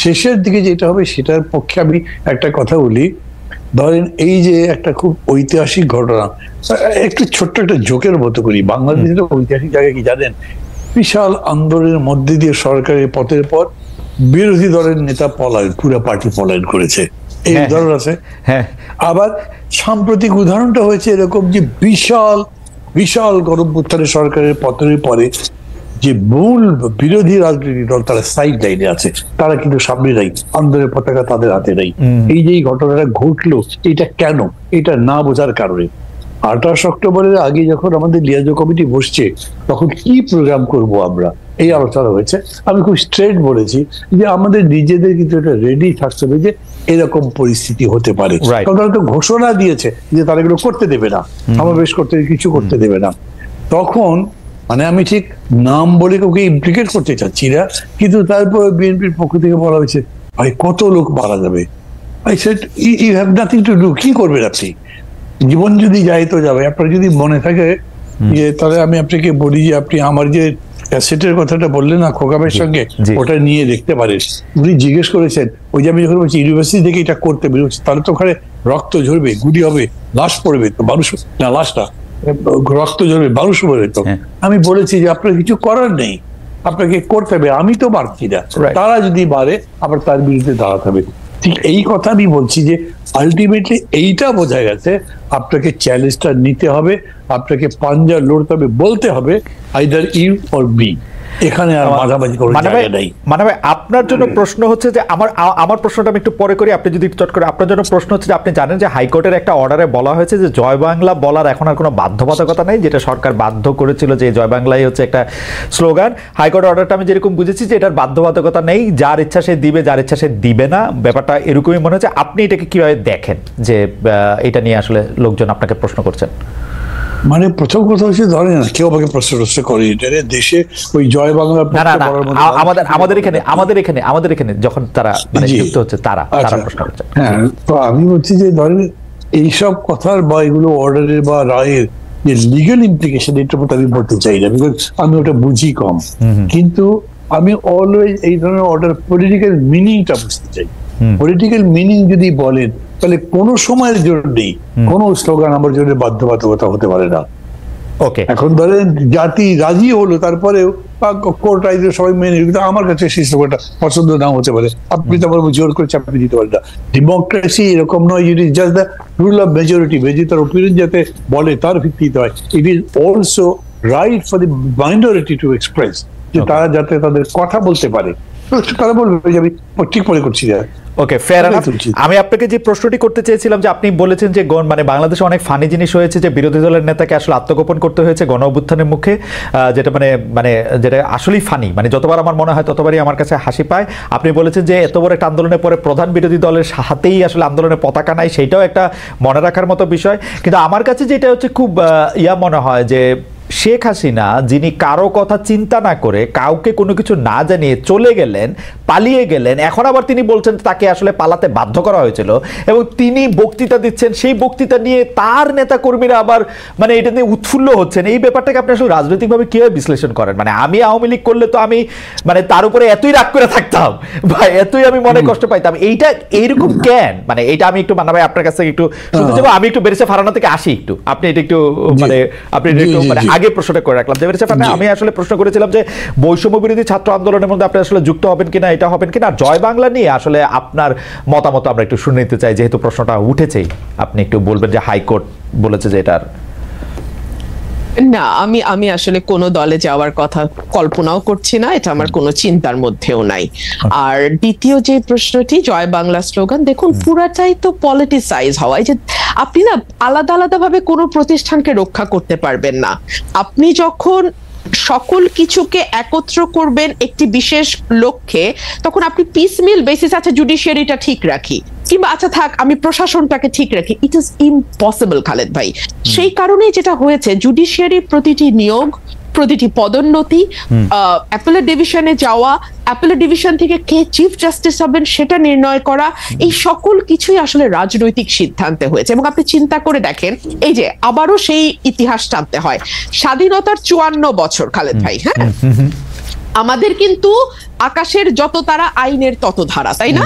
B: শেষের দিকে যেটা হবে সেটার পক্ষে আমি একটা কথা বলি। ধরেন এই যে একটা খুব ঐতিহাসিক ঘটনা, একটু ছোট্ট একটা জোকের মতো করি, বাংলাদেশের ঐতিহাসিক জায়গা কি জানেন? বিশাল আন্দোলনের মধ্যে দিয়ে সরকারের পথের পর বিরোধী দলের নেতা পলায়ন, পুরো পার্টি পলায়ন করেছে, এই উদাহরণ আছে। আবার সাম্প্রতিক উদাহরণটা হয়েছে এরকম যে বিশাল বিশাল গণঅভ্যুত্থানের সরকারের পতনের পরে যে মূল বিরোধী রাজনৈতিক দল তারা সাইড লাইনে আছে, তারা কিন্তু সামনে নাই, আন্দোলনের পতাকা তাদের হাতে নাই। এই যে ঘটনাটা ঘটলো, এটা কেন? এটা না বোঝার কারণে। 28 অক্টোবরের আগে যখন আমাদের লিয়াজো কমিটি বসছে তখন কি প্রোগ্রাম করব আমরা, এই আলোচনা হয়েছে। আমি খুব স্ট্রেট বলেছি যে আমাদের নিজেদের কিন্তু এটা রেডি থাকতে হবে যে এরকম পরিস্থিতি হতে পারে, কারণ তারা তো ঘোষণা দিয়েছে যে তারা এগুলো করতে দেবে না, সমাবেশ করতে কিছু করতে দেবে না। তখন মানে আমি ঠিক নাম বলে কাউকে ইমপ্লিকেট করতে চাচ্ছি না, কিন্তু তারপর বিএনপির পক্ষ থেকে বলা হয়েছে ভাই কত লোক মারা যাবে। I said you have nothing to do, কি করবেন আপনি? জীবন যদি যায় তো যাবে। আপনার যদি মনে থাকে যে তাহলে আমি আপনাকে বলি যে আপনি আমার যে ক্যাসেটের কথাটা বললেন না খোকাবের সঙ্গে, ওটা নিয়ে দেখতে পারেন। উনি জিজ্ঞেস করেছেন ওই যে আমি যখন বলছি ইউনিভার্সিটি থেকে এটা করতে বেরোচ্ছি তাহলে তো ওখানে রক্ত ঝরবে, গুলি হবে, লাশ পড়বে, তো মানুষ না লাশটা রক্ত ঝরবে, মানুষ পড়বে। তো আমি বলেছি যে আপনার কিছু করার নেই, আপনাকে করতে হবে, আমি তো পারছি না, তারা যদি পারে আবার তার বিরুদ্ধে দাঁড়াতে হবে। ঠিক এই কথা আমি বলছি যে আলটিমেটলি এইটা বোঝা গেছে আপনাকে চ্যালেঞ্জটা নিতে হবে, আপনাকে পাঞ্জা লড়তে হবে, বলতে হবে আইদার ইউ অর বি, এখানে আর মাঝামাঝি কোনো জায়গা নেই।
A: মানে আপনার জন্য প্রশ্ন হচ্ছে যে আমার প্রশ্নটা আমি একটু পরে করি, আপনি যদি চট করে, আপনার জন্য প্রশ্ন হচ্ছে যে আপনি জানেন যে হাইকোর্টের একটা অর্ডারে বলা হয়েছে যে জয় বাংলা বলার এখন আর কোনো বাধ্যবাধকতা নেই, যেটা সরকার বাধ্য করেছিল যে জয় বাংলাই হচ্ছে একটা স্লোগান। হাইকোর্ট অর্ডারটা আমি যেরকম বুঝেছি যে এটার বাধ্যবাধকতা নেই, যার ইচ্ছা সে দিবে, যার ইচ্ছা সে দিবে না, ব্যাপারটা এরকমই মনে হচ্ছে। আপনি এটাকে কিভাবে দেখেন যে এটা নিয়ে আসলে লোকজন আপনাকে প্রশ্ন করছেন?
B: মানে প্রথম কথা হচ্ছে ধরেন না কেউ আমাকে প্রশ্ন করে দেশে ওই জয় বাংলা আমাদের এখানে যখন তারা যুক্ত হচ্ছে তারা প্রশ্ন করছে। হ্যাঁ, তো আমি বলছি যে ধরেন এইসব কথার বা এগুলো অর্ডারের বা রায়ের যে লিগাল ইমপ্লিকেশন, এটার মধ্যে আমি বলতে চাই না, বিকজ আমি ওটা বুঝি কম। কিন্তু আমি অলওয়েজ এই ধরনের অর্ডার পলিটিক্যাল মিনিংটা বুঝতে চাই। পলিটিক্যাল মিনিং যদি বলেন তাহলে কোনো সময়ের জন্যই কোনো স্লোগান আমার জন্য বাধ্যবাধকতা হতে পারে না। এখন ধরেন জাতি রাজি হলো, তারপরেও কোর্ট আইনে সবাই মেনে, কিন্তু আমার কাছে সেই স্লোগানটা পছন্দ নাও হতে পারে, আপনি তো আমার জোর করে চাপিয়ে দিতে পারেন না। ডেমোক্রেসি এরকম নয়, it is just the rule of majority, majority তার ওপিনিয়ন যাতে বলে তার ভিত্তিতে হয়। It is also right for the minority to express, যে তারা যাতে তাদের কথা বলতে পারে, তারা বলবে যে আমি ঠিক মনে করছি না।
A: ওকে, ফেয়ার এনাফ। আমি আপনাকে যে প্রশ্নটি করতে চেয়েছিলাম যে আপনি বলেছেন যে মানে বাংলাদেশে অনেক ফানি জিনিস হয়েছে, যে বিরোধী দলের নেতাকে আসলে আত্মগোপন করতে হয়েছে গণ অভ্যুত্থানের মুখে, যেটা মানে যেটা আসলেই ফানি, মানে যতবার আমার মনে হয় ততবারই আমার কাছে হাসি পায়। আপনি বলেছেন যে এত বড় একটা আন্দোলনের পরে প্রধান বিরোধী দলের হাতেই আসলে আন্দোলনের পতাকা নাই, সেইটাও একটা মনে রাখার মতো বিষয়। কিন্তু আমার কাছে যেটা হচ্ছে খুব মনে হয় যে শেখ হাসিনা, যিনি কারো কথা চিন্তা না করে কাউকে কোনো কিছু না জানিয়ে চলে গেলেন, পালিয়ে গেলেন, এখন আবার তিনি বলছেন তাকে আসলে পালাতে বাধ্য করা হয়েছিল, এবং তিনি বক্তৃতা দিচ্ছেন, সেই বক্তৃতা নিয়ে তার নেতা কর্মীরা আবার মানে এটা নিয়ে উৎফুল্ল হচ্ছেন। এই ব্যাপারটাকে আপনি আসলে রাজনৈতিকভাবে কিভাবে বিশ্লেষণ করেন? মানে আমি আওয়ামী লীগ করলে তো আমি মানে তার উপরে এতই রাগ করে থাকতাম বা এতই আমি মনে কষ্ট পাইতাম, এইটা এইরকম কেন? মানে এইটা আমি একটু মানা ভাই আপনার কাছ থেকে একটু শুনতে চাইবো। আমি একটু বেরেছে ফারানা থেকে আসি, একটু আপনি এটা একটু মানে আপনি একটু মানে আগে প্রশ্নটা করে রাখলাম। আমি আসলে প্রশ্ন করেছিলাম যে বৈষম্য বিরোধী ছাত্র আন্দোলনের মধ্যে আপনি আসলে যুক্ত হবেন কিনা, এটা হবেন কিনা, জয় বাংলা নিয়ে আসলে আপনার মতামত আমরা একটু শুনে নিতে চাই, যেহেতু প্রশ্নটা উঠেছেই। আপনি একটু বলবেন যে হাইকোর্ট বলেছে যে এটার
C: না, আমি আসলে কোনো দলে যাওয়ার কথা কল্পনাও করছি না, এটা আমার কোনো চিন্তার মধ্যেও নাই। আর দ্বিতীয় যে প্রশ্নটি জয় বাংলা স্লোগান, দেখুন পুরাটাই তো পলিটিসাইজ হওয়া, যে আপনি না আলাদা আলাদা ভাবে কোনো প্রতিষ্ঠানকে রক্ষা করতে পারবেন না। আপনি যখন সকল কিছুকে একত্র করবেন একটি বিশেষ লক্ষ্যে, তখন আপনি পিসমিল বেসিস আছে জুডিশিয়ারিটা ঠিক রাখি, কিংবা আচ্ছা থাক আমি প্রশাসনটাকে ঠিক রাখি, ইট ইজ ইম্পসিবল খালেদ ভাই। সেই কারণেই যেটা হয়েছে, জুডিশিয়ারি প্রতিটি নিয়োগ, প্রতিটি পদোন্নতি, অ্যাপেলেট ডিভিশনে যাওয়া, অ্যাপেলেট ডিভিশন থেকে কে চিফ জাস্টিস হবেন সেটা নির্ণয় করা, এই সকল কিছুই আসলে রাজনৈতিক সিদ্ধান্তে হয়েছে। এবং আপনি চিন্তা করে দেখেন, এই যে আবারও সেই ইতিহাস টানতে হয়, স্বাধীনতার 54 বছর খালেদ ভাই, হ্যাঁ, আমাদের কিন্তু আকাশের যত তারা আইনের তত ধারা, তাই না?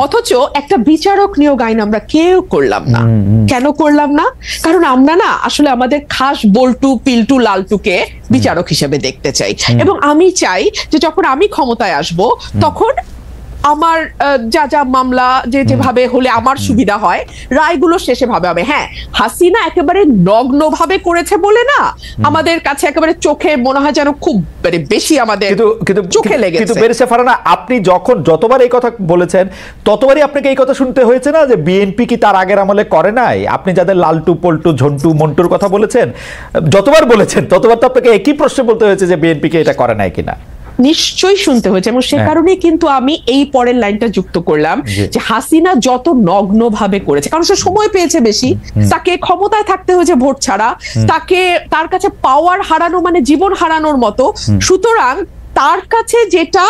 C: অথচ একটা বিচারক নিয়োগ আইন আমরা কেউ করলাম না। কেন করলাম না? কারণ আমরা না আসলে আমাদের খাস বল্টু পিল্টু লালটুকে বিচারক হিসেবে দেখতে চাই। এবং আমি চাই যে যখন আমি ক্ষমতায় আসব তখন আমার যা যা মামলা যেভাবে হলে আমার সুবিধা হয়, রায়গুলো শেষে ভাবে হবে। হ্যাঁ, হাসিনা একেবারে নগ্ন ভাবে করেছে বলে না, আমাদের কাছে একেবারে চোখে মনে হয় যেন খুব বেশি আমাদের চোখে লেগেছে।
A: কিন্তু ব্যারিস্টার ফারহানা, আপনি যতবার এই কথা বলেছেন ততবারই আপনাকে এই কথা শুনতে হয়েছে না যে বিএনপি কি তার আগের আমলে করে নাই? আপনি যাদের লালটু পল্টু ঝন্টু মন্টুর কথা বলেছেন, যতবার বলেছেন ততবার তো আপনাকে একই প্রশ্ন বলতে হয়েছে যে বিএনপি কে এটা করে নাই কিনা।
C: নিশ্চয়ই শুনতে হয়েছে, এবং সে কারণে কিন্তু আমি এই পরের লাইনটা যুক্ত করলাম যে হাসিনা যত নগ্ন ভাবে করেছে, কারণ সে সময় পেয়েছে বেশি, তাকে ক্ষমতায় থাকতে হয়েছে ভোট ছাড়া, তার কাছে পাওয়ার হারানো মানে জীবন হারানোর মতো। সুতরাং তার কাছে যেটা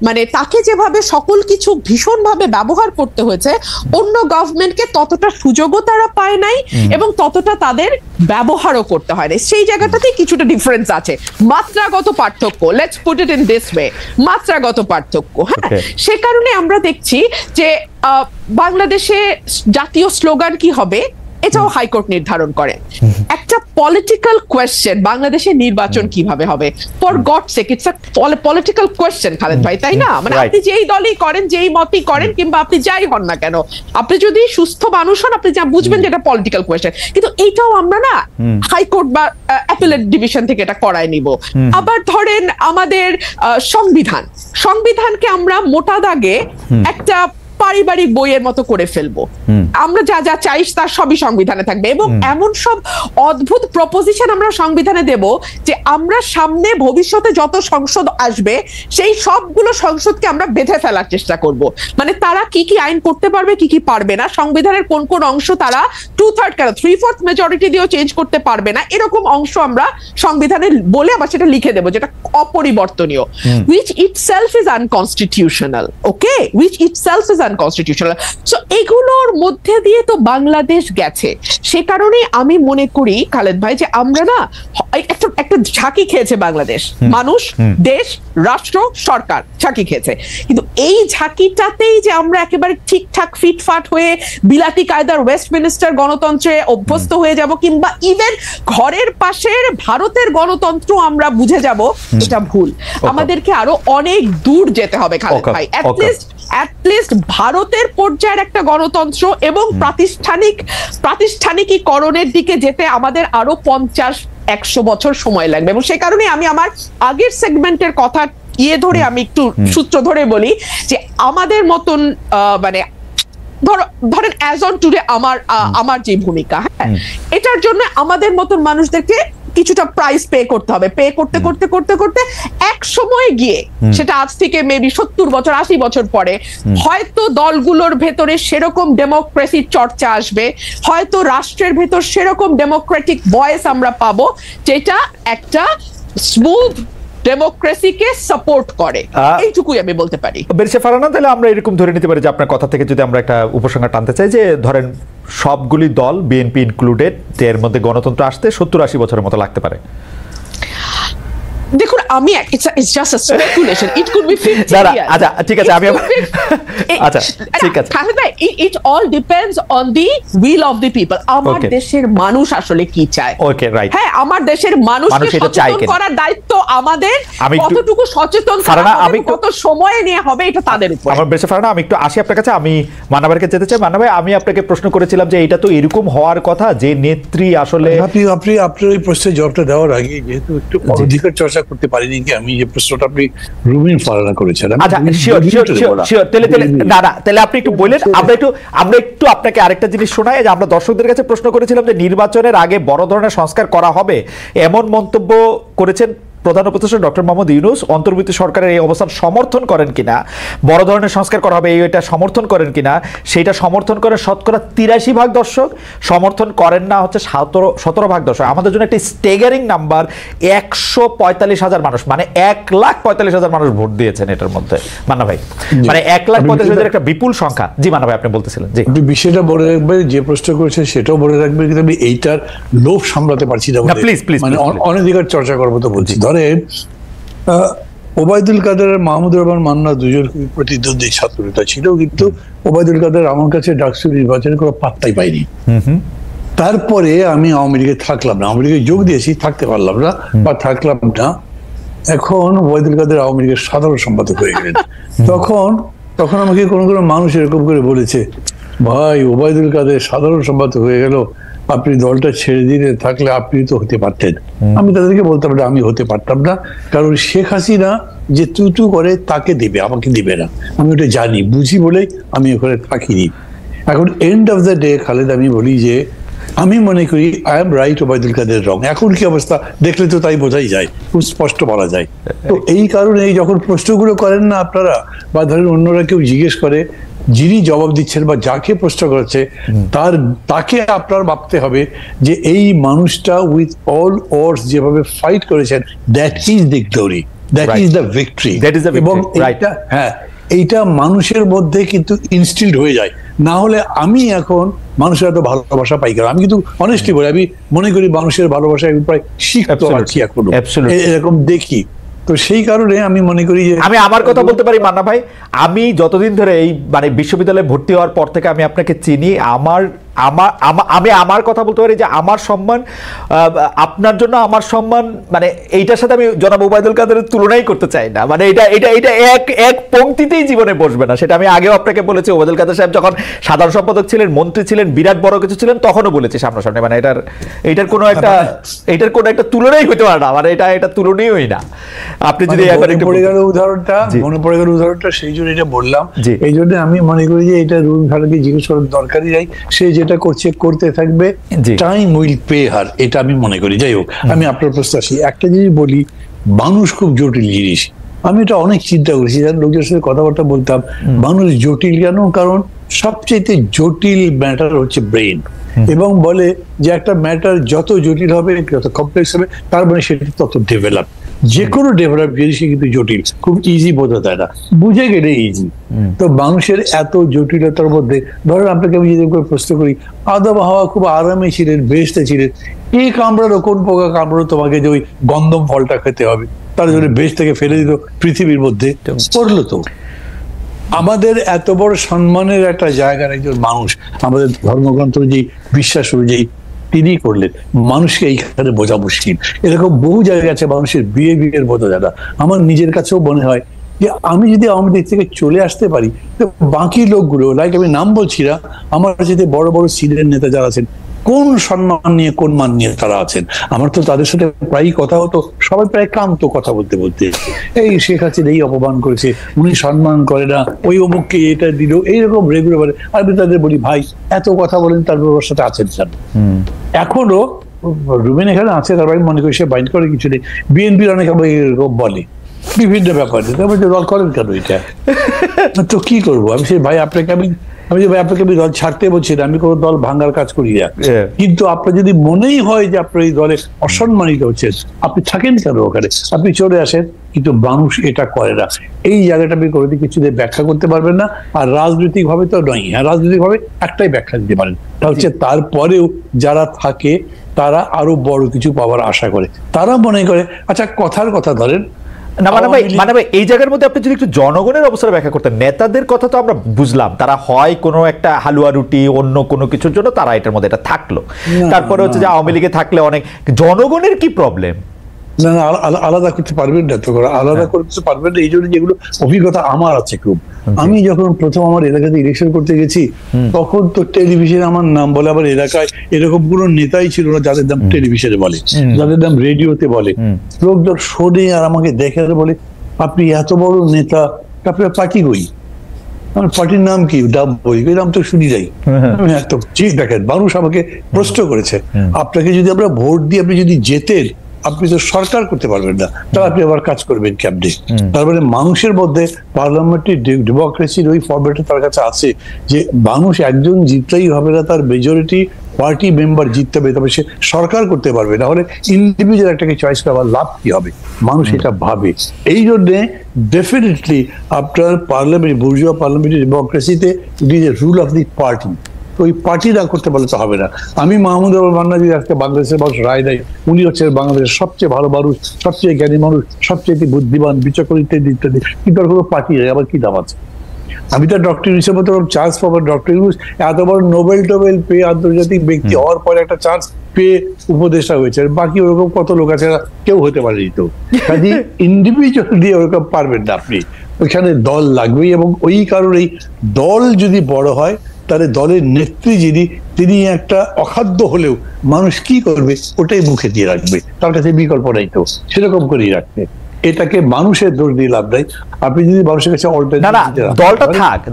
C: মানে তাকে যেভাবে সকল কিছু ভীষণ ভাবে ব্যবহার করতে হয়েছে, অন্য গভর্নমেন্টকে ততটা সুযোগও তারা পায় নাই এবং ততটা তাদের ব্যবহারও করতে হয় না। সেই জায়গাটাতে কিছুটা ডিফারেন্স আছে, মাত্রাগত পার্থক্য, let's put it in this way, মাত্রাগত পার্থক্য। হ্যাঁ, সে কারণে আমরা দেখছি যে বাংলাদেশে জাতীয় স্লোগান কি হবে এটাও হাইকোর্ট নির্ধারণ করে। একটা পলিটিক্যাল কোয়েশ্চেন, বাংলাদেশের নির্বাচন কিভাবে হবে, for God sake it's a political question Khaled ভাই, তাই না? মানে আপনি যেই দলই করেন, যেই মতই করেন, কিংবা আপনি যাই হন না কেন, আপনি যদি সুস্থ মানুষ হন আপনি যা বুঝবেন যে এটা পলিটিক্যাল কোয়েশ্চেন। কিন্তু এইটাও আমরা না হাইকোর্ট বা অ্যাপেলেট ডিভিশন থেকে এটা করায় নিব। আবার ধরেন আমাদের সংবিধানকে আমরা মোটা দাগে একটা পারিবারিক বইয়ের মতো করে ফেলবো, আমরা যা যা চাই তার সবই সংবিধানে থাকবে। এবং এমন সব অদ্ভুত প্রপোজিশন আমরা সংবিধানে দেব যে আমরা সামনে ভবিষ্যতে যত সংসদ আসবে সেই সবগুলো সংসদকে আমরা বেঁধে ফেলার চেষ্টা করব। মানে তারা কি কি আইন করতে পারবে, কি কি পারবে না, সংবিধানের কোন কোন অংশ তারা 2/3 কেন 3/4 মেজরিটি দিয়েও চেঞ্জ করতে পারবে না, এরকম অংশ আমরা সংবিধানে বলে আবার সেটা লিখে দেব যেটা অপরিবর্তনীয়, which itself is unconstitutional, okay, which itself is unconstitutional. So এগুলোর মধ্যে দিয়ে তো বাংলাদেশ গেছে। সে কারণে আমি মনে করি খালেদ ভাই যে আমরা না একটা ঝাঁকি খেয়েছে বাংলাদেশ, মানুষ, দেশ, রাষ্ট্র, সরকার ঝাঁকি খেয়েছে। কিন্তু এই ঝাঁকিটাতেই যে আমরা একেবারে ঠিকঠাক ফিটফাট হয়ে বিলাতি কায়দার ওয়েস্টমিনিস্টার গণতন্ত্রে অভ্যস্ত হয়ে যাব, কিংবা ইভেন ঘরের পাশের ভারতের গণতন্ত্র আমরা বুঝে যাব, এটা ভুল। আমাদেরকে আরো অনেক দূর যেতে হবে খালেদ ভাই, অ্যাটলিস্ট ভারতের পর্যায়ের একটা গণতন্ত্র এবং প্রাতিষ্ঠানিকীকরণের দিকে যেতে আমাদের আরো 50-100 বছর সময় লাগবে। এবং সে কারণে আমি আমার আগের সেগমেন্টের কথা ধরে আমি একটু সূত্র ধরে বলি যে আমাদের মতন মানে ধরেন অ্যাজ অন টুডে আমার যে ভূমিকা, হ্যাঁ, এটার জন্য আমাদের মতন মানুষদেরকে কিছুটা প্রাইস পে করতে হবে। পে করতে করতে করতে করতে এক সময় গিয়ে, সেটা আজ থেকে মেবি 70 বছর 80 বছর পরে, হয়তো দলগুলোর ভেতরে সেরকম ডেমোক্রেসির চর্চা আসবে, হয়তো রাষ্ট্রের ভেতর সেরকম ডেমোক্রেটিক ভয়েস আমরা পাবো যেটা একটা স্মুথ ডেমোক্রেসিকে সাপোর্ট করে। এইটুকুই আমি বলতে পারি।
A: ব্যারিস্টার ফারহানা, তাহলে আমরা এরকম ধরে নিতে পারি যে আপনার কথা থেকে যদি আমরা একটা উপসংহার টানতে চাই যে ধরেন সবগুলি দল, বিএনপি ইনক্লুডেড, এর মধ্যে গণতন্ত্র আসতে 70-80 বছরের মতো লাগতে পারে।
C: দেখুন, আমি it's just a speculation, it could be 50 years।
A: আচ্ছা ঠিক আছে, আমি আচ্ছা ঠিক আছে,
C: it all depends on the will of the people। আমার দেশের মানুষ আসলে কি চায়।
A: ওকে, রাইট।
C: হ্যাঁ, আমার দেশের মানুষকে সচেতন করার দায়িত্ব আমাদের, কতটুকু সচেতন করা হবে, কত সময় নিয়ে হবে, এটা তাদের উপর।
A: আমার বেশি ফারহানা, আমি একটু আসি আপনার কাছে, আমি মান্নাবারকে যেতে চাই। মান্না ভাই, আমি আপনাকে প্রশ্ন করেছিলাম যে এটা তো এরকম হওয়ার কথা যে নেত্রী আসলে,
B: আপনার এই প্রশ্নের জবাবটা দেওয়ার আগে যেহেতু একটু অধিকার চর্চা করতে পারিনি কি, আমি যে প্রশ্নটা আপনি রুমিন ফারহানা করেছেন,
A: আচ্ছা শিওর, তাহলে আপনি একটু বলেন, আমরা একটু আপনাকে আরেকটা জিনিস শোনাই যে আমরা দর্শকদের কাছে প্রশ্ন করেছিলাম যে নির্বাচনের আগে বড় ধরনের সংস্কার করা হবে, এমন মন্তব্য করেছেন প্রধান উপদেষ্টা ডক্টর মোহাম্মদ ইউনূস অন্তর্বর্তী সরকারের এই অবস্থান সমর্থন করেন কিনা, বড় ধরনের সংস্কার করা হবে এটা সমর্থন করেন কিনা, সেইটা সমর্থন করে শতকরা 83% দর্শক, সমর্থন করেন না হচ্ছে 17% দর্শক। আমাদের জন্য একটা স্টেগারিং নাম্বার, 145,000 মানুষ, মানে 1,45,000 মানুষ ভোট দিয়েছেন এটার মধ্যে। মান্না ভাই, মানে 1,45,000 একটা বিপুল সংখ্যা। জি মান্না ভাই, আপনি বলতেছিলেন। জি,
B: বিষয়টা বলে রাখবে, যে প্রশ্ন করেছে সেটাও বলে রাখবে, কিন্তু আমি এইটার লোভ সামলাতে পারছি না,
A: প্লিজ প্লিজ,
B: মানে অনধিকার চর্চা করবো তো বলছি। ধরেন ওবায়দুল কাদের আর মাহমুদুর রহমান মান্না দুজন প্রতিদ্বন্দ্বী ছাত্র নেতা ছিল, কিন্তু ওবায়দুল কাদের আমার কাছে ডাকসু নির্বাচনে কোনো পাত্তাই পাইনি। তারপরে আমি আওয়ামী লীগে থাকলাম না, আওয়ামী লীগে যোগ দিয়েছি, থাকতে পারলাম না বা থাকলাম না। এখন ওবায়দুল কাদের আওয়ামী লীগের সাধারণ সম্পাদক হয়ে গেলেন। তখন আমাকে কোনো কোনো মানুষ এরকম করে বলেছে, ভাই ওবায়দুল কাদের সাধারণ সম্পাদক হয়ে গেল, আপনি দলটা ছেড়ে দিয়ে থাকলে আপনি তো হতে পারতেন। আমি তাদেরকে বলতাম না, আমি হতে পারতাম না, কারণ শেখ হাসিনা যে তুতু করে তাকে দিবে, আমাকে দিবে না। আমি ওটা জানি, বুঝি বলেই আমি ওখানে থাকিনি। এখন end of the day Khaled, আমি বলি যে আমি মনে করি I am right, Obaidul Quader রং। এখন কি অবস্থা দেখলে তো তাই বোঝাই যায়, খুব স্পষ্ট বলা যায়। তো এই কারণে যখন প্রশ্নগুলো করেন না আপনারা, বা ধরেন অন্যরা কেউ জিজ্ঞেস করে, যিনি জবাব দিচ্ছেন বা যাকে প্রশ্ন করেছে তাকে আপনার ভাবতে হবে যে এই মানুষটা উইথ অল অডস যেভাবে ফাইট করেছেন, that is the glory, that is the victory. এবং এইটা মানুষের মধ্যে কিন্তু ইনস্টিলড হয়ে যায়। না হলে আমি এখন মানুষের এত ভালোবাসা পাই কেন? আমি কিন্তু অনেস্টলি বলি, আমি মনে করি মানুষের ভালোবাসা আমি প্রায় শিখতে পারছি এখনো, এরকম দেখি। তো সেই কারণে আমি মনে করি যে
A: আমি আমার কথা বলতে পারি মান্না ভাই, আমি যতদিন ধরে এই মানে বিশ্ববিদ্যালয়ে ভর্তি হওয়ার পর থেকে আমি আপনাকে চিনি, আমি আমার কথা বলতে পারি যে আমার সম্মান আপনার জন্য, আমার সম্মান মানে এইটার সাথে আমি জনাব ওবায়দুল কাদেরের তুলনাই করতে চাই না। মানে এটা এক পংক্তিতেই জীবনে বসবে না। সেটা আমি আগেও আপনাকে বলেছি, ওবায়দুল কাদের সাহেব যখন সাধারণ সম্পাদক ছিলেন, মন্ত্রী ছিলেন, বিরাট বড় কিছু ছিলেন, তখনও বলেছি সামনাসামনি, মানে এটার কোনো একটা তুলনাই হতে পারে না, মানে এটা তুলনীয়ই না। আপনি যদি
B: মনে পড়ে গেল উদাহরণটা, সেই জন্য এটা বললাম। এই জন্য আমি মনে করি যে এটা রুল ভাড়াকে জিজ্ঞেস করার দরকারই নাই, সে যেটা করছে করতে থাকবে, টাইম উইল পে হার, এটা আমি মনে করি। যাই হোক, আমি আপনার প্রশ্ন আসি, একটা জিনিস বলি, মানুষ খুব জটিল জিনিস। আমি এটা অনেক চিন্তা করেছি, লোকজনের সাথে কথাবার্তা বলতাম, মানুষ জটিল কেন? কারণ সবচেয়ে জটিল ম্যাটার হচ্ছে ব্রেন, এবং বলে যে একটা ম্যাটার যত জটিল হবে, যত কমপ্লেক্স হবে, তার মানে সেটা তত ডেভেলপ। যে কোনো ডেভেলপ জিনিসই কিন্তু জটিল, খুব ইজি বোঝা যায় না, বুঝে গেলে ইজি। তো মানুষের এত জটিলতার মধ্যে, ধরেন আপনাকে আমি যদি প্রশ্ন করি, আদম হাওয়া খুব আরামে ছিলেন, বেহেশতে ছিলেন, কে কামড়ালো, কোন পোকা কামড়ালো তোমাকে যে ওই গন্ধম ফলটা খেতে হবে? তার জন্য বেহেশ থেকে ফেলে দিল পৃথিবীর মধ্যে, পড়লো তো। আমাদের এত বড় সম্মানের একটা জায়গার একজন মানুষ, আমাদের ধর্মগ্রন্থ যে বিশ্বাস অনুযায়ী তিনি করলেন, মানুষকে এইখানে বোঝা মুশকিল। এরকম বহু জায়গা আছে মানুষের বিহেভিয়ার বোঝা যায় না। আমার নিজের কাছেও মনে হয় যে আমি যদি আওয়ামী লীগ থেকে চলে আসতে পারি, তো বাকি লোকগুলো, লাইক আমি নাম বলছি না, আমার সাথে বড় বড় সিনিয়র নেতা যারা আছেন, কোন সম্মান নিয়ে কোন মান নিয়ে তারা আছেন, আমার তো তাদের সাথে প্রায়ই কথা হতো, সবাই প্রায় কান্ত কথা বলতে বলতে, এই শেখ হাসিনা এই অপমান করেছে, উনি সম্মান করে না, ওই অমুককে এটা দিল, এইরকম রেগুলার। আমি তাদের বলি, ভাই এত কথা বলেন, তার ওর সাথে আছেন স্যার। এখনো রুবেন এখানে আছে, তারপর আমি মনে করি সে বাইন্ড করে কিছু নেই। বিএনপির অনেক এরকম বলে বিভিন্ন ব্যাপারে, দল করেন কেন এটা? তো কি করবো আমি? সে ভাই আপনাকে আমি দল ছাড়তে বলছি না, আমি কোনো দল ভাঙার কাজ করি না, কিন্তু আপনার যদি মনেই হয় যে আপনার এই দলে অসম্মানিত হচ্ছেন, আপনি থাকেন কেন ওখানে? আপনি চলে আসেন। কিন্তু মানুষ এটা করে না। এই জায়গাটা আপনি করে কিছু দিয়ে ব্যাখ্যা করতে পারবেন না। আর রাজনৈতিক ভাবে তো নয়, হ্যাঁ রাজনৈতিক ভাবে একটাই ব্যাখ্যা দিতে পারেন, তা হচ্ছে তারপরেও যারা থাকে তারা আরো বড় কিছু পাওয়ার আশা করে, তারা মনে করে, আচ্ছা কথার কথা ধরেন
A: না মানে ভাই এই জায়গার মধ্যে আপনি যদি একটু জনগণের অবস্থা ব্যাখ্যা করতেন। নেতাদের কথা তো আমরা বুঝলাম, তারা হয় কোনো একটা হালুয়া রুটি অন্য কোনো কিছুর জন্য তারা এটার মধ্যে এটা থাকলো, তারপরে হচ্ছে যে আওয়ামী লীগে থাকলে অনেক, জনগণের কি প্রবলেম?
B: না আলাদা করতে পারবেন না, তো আলাদা করতে পারবেন না। এই জন্য যেগুলো অভিজ্ঞতা আমার আছে খুব, আমি যখন প্রথম আমার এলাকাতে ইলেকশন করতে গেছি, তখন তো টেলিভিশনে আমার নাম বলে, আবার এলাকায় এরকম কোনো নেতাই ছিল না যাদের নাম টেলিভিশনে বলে, যাদের নাম রেডিওতে বলে। লোকজন শোনে আর আমাকে দেখে বলে, আপনি এত বড় নেতা, আপনার পার্টি কই? আমার পার্টির নাম কি? ডাব বই, ওই নাম তো শুনি যাই। আমি একদম ঠিক দেখেন, মানুষ আমাকে প্রশ্ন করেছে, আপনাকে যদি আমরা ভোট দিয়ে আপনি যদি জেতেন, আপনি তো সরকার করতে পারবেন না, তাহলে আপনি আবার কাজ করবেন কেমনে? তার মানে মানুষের মধ্যে পার্লামেন্টারি ডেমোক্রেসির ওই ফরম্যাটে তার কাছে আছে যে মানুষ একজন জিতলেই হবে না, তার মেজরিটি পার্টি মেম্বার জিততে হবে, তবে সে সরকার করতে পারবে, না হলে ইন্ডিভিজুয়াল একটাকে চয়েস করার লাভ কি হবে? মানুষ এটা ভাবে। এই জন্যে ডেফিনেটলি আপনার পার্লামেন্ট, বুর্জোয়া পার্লামেন্টারি ডেমোক্রেসিতে it is a rule of the party. ওই পার্টি না করতে পারলে তো হবে না। আমি মাহমুদ মান্না যদি আজকে বাংলাদেশের মানুষ রায় দেয় উনি হচ্ছে বাংলাদেশের সবচেয়ে ভালো মানুষ, সবচেয়ে জ্ঞানী মানুষ, সবচেয়ে বুদ্ধিমান, বিচক্ষণ ইত্যাদি ইত্যাদি, কিন্তু আর কোনো পার্টি নেই, আবার কি দাম আছে? আমি তো ডক্টর ইউনূসের মতো চান্স পাবো, ডক্টর ইউনূস এত বড় নোবেল টোবেল পেয়ে আন্তর্জাতিক ব্যক্তি হওয়ার পরে একটা চান্স পেয়ে উপদেষ্টা হয়েছে, বাকি ওরকম কত লোক আছে কেউ হতে পারেনি। তো কাজে ইন্ডিভিজুয়াল দিয়ে ওরকম পারবেন না আপনি, ওইখানে দল লাগবেই। এবং ওই কারণেই দল যদি বড় হয় তাহলে দলের নেত্রী যিনি তিনি একটা অখাদ্য হলেও মানুষ কি করবে ওটাই মুখে দিয়ে রাখবে, তার কাছে বিকল্প নাই, তো সেরকম করেই রাখবে। এটাকে মানুষের দোষ দিয়ে লাভ নাই। আপনি যদি মানুষের কাছে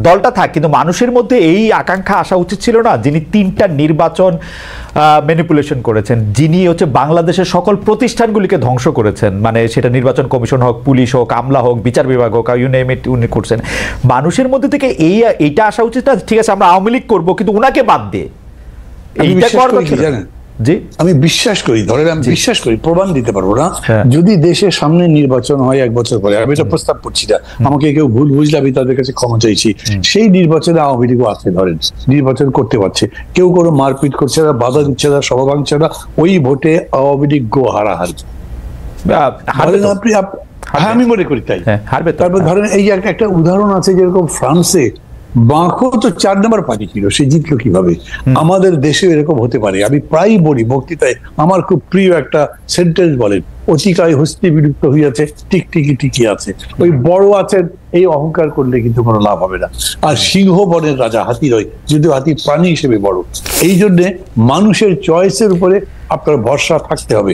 A: দলটা থাক, কিন্তু মানুষের মধ্যে এই আকাঙ্ক্ষা আসা উচিত ছিল না, যিনি 3টা নির্বাচন ম্যানিপুলেশন করেছেন, যিনি হচ্ছে বাংলাদেশের সকল প্রতিষ্ঠানগুলিকে ধ্বংস করেছেন, মানে সেটা নির্বাচন কমিশন হোক, পুলিশ হোক, আমলা হোক, বিচার বিভাগ হোক, ইউ নেম ইট, উনি করছেন। মানুষের মধ্যে থেকে এইটা আসা উচিত না, ঠিক আছে আমরা আওয়ামী লীগ করবো কিন্তু উনাকে বাদ দিয়ে এইটা করবো, জানেন?
B: আমি বিশ্বাস করি, ধরেন আমি বিশ্বাস করি, প্রমাণ দিতে পারবো না, যদি দেশের সামনে নির্বাচন হয় 1 বছর পরে, আমি এটা প্রস্তাব করছি না, আমাকে কেউ ভুল বুঝলে আমি তাদের কাছে ক্ষমা চাইছি, সেই নির্বাচনে আওয়ামী লীগও আছে, ধরেন নির্বাচন করতে পারছে, কেউ কোনো মারপিট করছে না, বাধা দিচ্ছে না, সভা ভাঙছে না, ওই ভোটে আওয়ামী লীগ গো হারাহারি। আমি মনে করি তাই। তারপর ধরেন এই একটা উদাহরণ আছে, যেরকম ফ্রান্সে বাঁকো তো 4 নম্বর পার্টি ছিল, সে জিতলো কিভাবে? আমাদের দেশে এরকম হতে পারে। আমি প্রায় বলি বক্তৃতায়, আমার খুব প্রিয় একটা সেন্টেন্স বলেন, অতিকায় হস্তি বিলুপ্ত হইয়াছে, টিকি আছে। ওই বড় আছেন এই অহংকার করলে কিন্তু কোনো লাভ হবে না। আর সিংহ বনের রাজা হাতি রয়, যদিও হাতি প্রাণী হিসেবে বড়। এই জন্যে মানুষের চয়েসের উপরে আপনার ভরসা থাকতে হবে,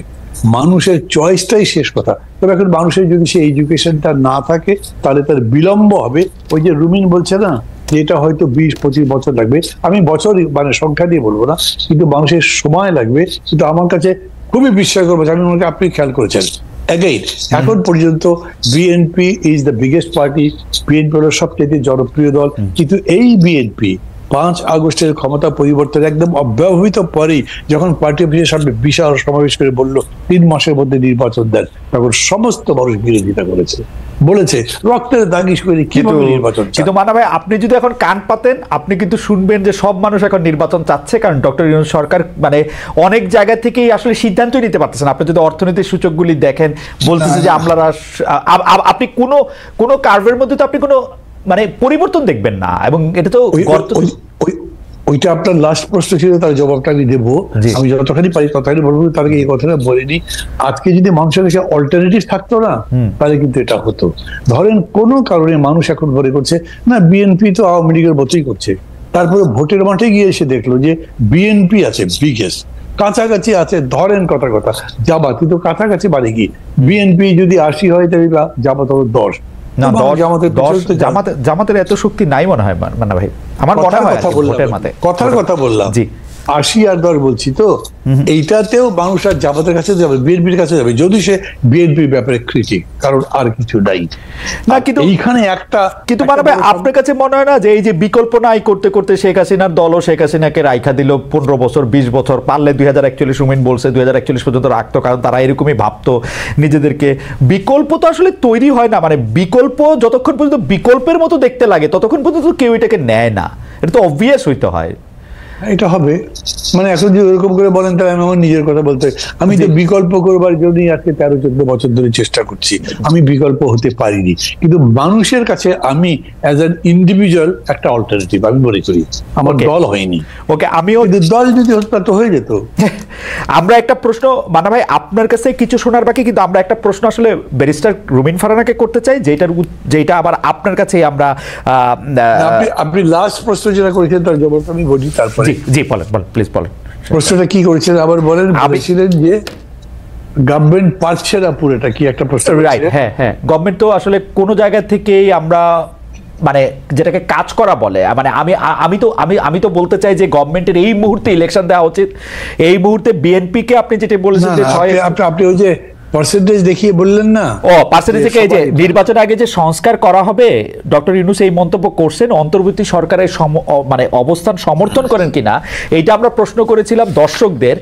B: মানুষের চয়েসটাই শেষ কথা। তবে এখন মানুষের যদি সেই এডুকেশনটা না থাকে তাহলে তার বিলম্ব হবে। ওই যে রুমিন বলছে না, এটা হয়তো 20-25 বছর লাগবে, আমি বছর মানে সংখ্যা দিয়ে বলবো না, কিন্তু মানুষের সময় লাগবে। কিন্তু আমার কাছে খুবই বিশ্বাস করবো, আমি মনে করি আপনি খেয়াল করেছেন, এখন পর্যন্ত BNP is the biggest party, BNP হলো সবচেয়ে জনপ্রিয় দল, কিন্তু এই বিএনপি 5 আগস্টের ক্ষমতা পরিবর্তন একদম অব্যবহিত পরেই যখন পার্টি অফিসের সামনে বিশাল সমাবেশ করে বলল 3 মাসের মধ্যে নির্বাচন দেন, তখন সমস্ত মানুষ বিরোধিতা করেছে, বলেছে রক্তের দাগিস করে কিভাবে নির্বাচন।
A: কিন্তু মানা ভাই, আপনি যদি এখন কান পাতেন আপনি কিন্তু শুনবেন যে সব মানুষ এখন নির্বাচন চাচ্ছে, কারণ ডক্টর ইউনূস সরকার মানে অনেক জায়গা থেকেই আসলে সিদ্ধান্তই নিতে পারতেছেন। আপনি যদি অর্থনীতির সূচকগুলি দেখেন, বলতেছে যে আমলারা, আপনি কোনো কার্ভের মধ্যে তো আপনি কোনো মানে পরিবর্তন দেখবেন না, এবং এটা তো
B: ওইটা আপনার লাস্ট প্রশ্ন ছিল, তার জবাবটা আমি দেবো, আমি যতখানি পারি ততখানি বলবো। তার আগে এই কথাটা বলিনি, আজকে যদি মানুষের কাছে অল্টারনেটিভ থাকতো না তাহলে কিন্তু এটা হতো। ধরেন কোনো কারণে মানুষ এখন মনে করছে না বিএনপি তো আওয়ামী লীগের মতোই করছে, তারপরে ভোটের মাঠে গিয়ে এসে দেখলো যে বিএনপি আছে বিগেস্ট, কাছাকাছি আছে, ধরেন কথা জামাত, কিন্তু কাছাকাছি মানে কি, বিএনপি যদি 80 হয় তাহলে জামাত হলো 10।
A: জামাতের এত শক্তি নাই মনে হয় মান্না ভাই, আমার মনে হয়
B: কথার কথা বললাম। জি 80 আর 10 বলছি তো, এইটাতেও মানুষ আর জামাতের কাছে যাবে, বিএনপির কাছে যাবে, যদি সে বিএনপির ব্যাপারে ক্রিটিক, কারণ আর কিছু নাই
A: না। কিন্তু এইখানে কিন্তু মান্না ভাই, আপনার কাছে মনে হয় না যে এই যে বিকল্প নাই করতে করতে শেখ হাসিনার দলও শেখ হাসিনাকে রাইখা দিল 15 বছর 20 বছর, পারলে 2041 রুমিন বলছে 2041 পর্যন্ত রাখতো, কারণ তারা এরকমই ভাবতো নিজেদেরকে। বিকল্প তো আসলে তৈরি হয় না, মানে বিকল্প যতক্ষণ পর্যন্ত বিকল্পের মতো দেখতে লাগে ততক্ষণ পর্যন্ত কেউ এটাকে নেয় না, এটা তো অবভিয়াস হইতে হয়।
B: এটা হবে মানে এখন যদি ওরকম করে বলেন তাহলে আমি আমার নিজের কথা বলতে, আমি তো বিকল্প করবার জন্যই আজকে 13-14 বছর ধরে চেষ্টা করছি, আমি বিকল্প হতে পারিনি, কিন্তু মানুষের কাছে আমি অ্যাজ অ্যান ইন্ডিভিজুয়াল একটা অল্টারনেটিভ আমি মনে করি, আমার দল হয়নি।
A: ওকে, আমিও
B: দল যদি হতো তো হয়ে যেত।
A: আমরা একটা প্রশ্ন মানা ভাই আপনার কাছে কিছু শোনার বাকি, কিন্তু আমরা একটা প্রশ্ন আসলে ব্যারিস্টার রুমিন ফারহানাকে করতে চাই, যেটা আবার আপনার কাছে আমরা
B: আপনি লাস্ট প্রশ্ন যেটা করেছেন তার জবাব আমি বলি, তারপরে
A: জি বলেন প্লিজ বলেন।
B: প্রশ্নটা কি করেছেন আবার বলেন। বলেছিলেন যে গভর্নমেন্ট পারছে না পুরোটা, কি একটা প্রশ্ন?
A: রাইট, হ্যাঁ গভর্নমেন্ট তো আসলে কোনো জায়গা থেকেই আমরা মানে যেটাকে কাজ করা বলে, মানে আমি তো বলতে চাই যে গভর্নমেন্টের এই মুহূর্তে ইলেকশন দেওয়া উচিত। এই মুহূর্তে বিএনপি কে আপনি যেটা বলেছেন যে
B: আপনি ওই যে পার্সেন্টেজ দেখিয়ে বললেন না।
A: ও পার্সেন্টেজ থেকে এই যে নির্বাচনের আগে যে সংস্কার করা হবে, ডক্টর ইউনূস এই মন্তব্য করছেন, অন্তর্বর্তী সরকারের মানে অবস্থান সমর্থন করেন কিনা এইটা আমরা প্রশ্ন করেছিলাম দর্শকদের।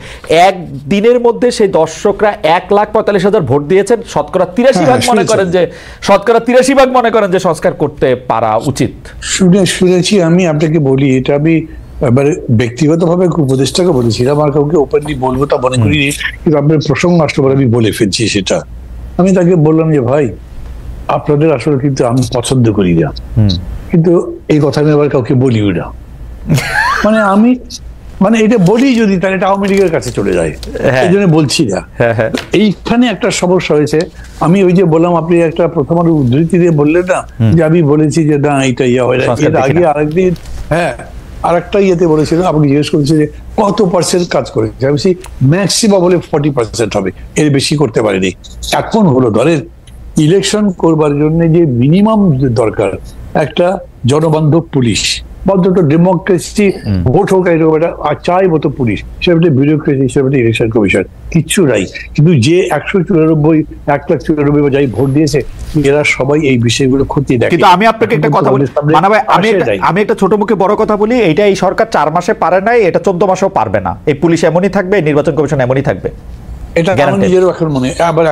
A: একদিনের মধ্যে সেই দর্শকরা 1,45,000 ভোট দিয়েছেন, শতকরা 83% মনে করেন যে সংস্কার করতে পারা উচিত।
B: শুনেছি। আমি আপনাকে বলি, এটা আমি এবারে ব্যক্তিগতভাবে উপদেষ্টাকে বলেছিলাম, আর কাউকে ওপেনলি বলবো তা মনে করিনি, কিন্তু আপনার প্রসঙ্গ আসলে আমি বলে ফেলছি সেটা। আমি তাকে বললাম যে ভাই, আপনাদের আসলে কিন্তু আমি পছন্দ করি না, কিন্তু এই কথা আমি আবার কাউকে বলিও না। মানে এটা বলি যদি, তাহলে এটা আওয়ামী লীগের কাছে চলে যায়, এই জন্য বলছি না। এইখানে একটা সমস্যা হয়েছে। আমি ওই যে বললাম, আপনি একটা প্রথম উদ্ধৃতি দিয়ে বললেন না যে আমি বলেছি যে না এটা ইয়ে হয় না, এর আগে আরেকদিন আরেকটা ইয়েতে বলেছিল, আমাকে জিজ্ঞেস করেছে যে কত পার্সেন্ট কাজ করেছে, আমি ম্যাক্সিমাম হলে 40% হবে, এর বেশি করতে পারিনি। এখন হলো ধরেন ইলেকশন করবার জন্য যে মিনিমাম দরকার, একটা জনবান্ধব পুলিশ, অন্তত ডেমোক্রেসি, ভোট হোক এরকম একটা চাইব তো পুলিশ, সেটা বিউরোক্রেসি, সেটা ইলেকশন কমিশন, কিচ্ছু নাই। কিন্তু যে 1,94,00,000 যাই ভোট দিয়েছে, এরা সবাই এই বিষয়গুলো খতিয়ে দেখে।
A: কিন্তু আমি আপনাকে একটা কথা বলি, আমি একটা ছোট মুখে বড় কথা বলি, এইটা এই সরকার 4 মাসে পারে নাই, এটা 14 মাসেও পারবে না। এই পুলিশ এমনই থাকবে, নির্বাচন কমিশন এমনই থাকবে,
B: এটা আমার নিজেরও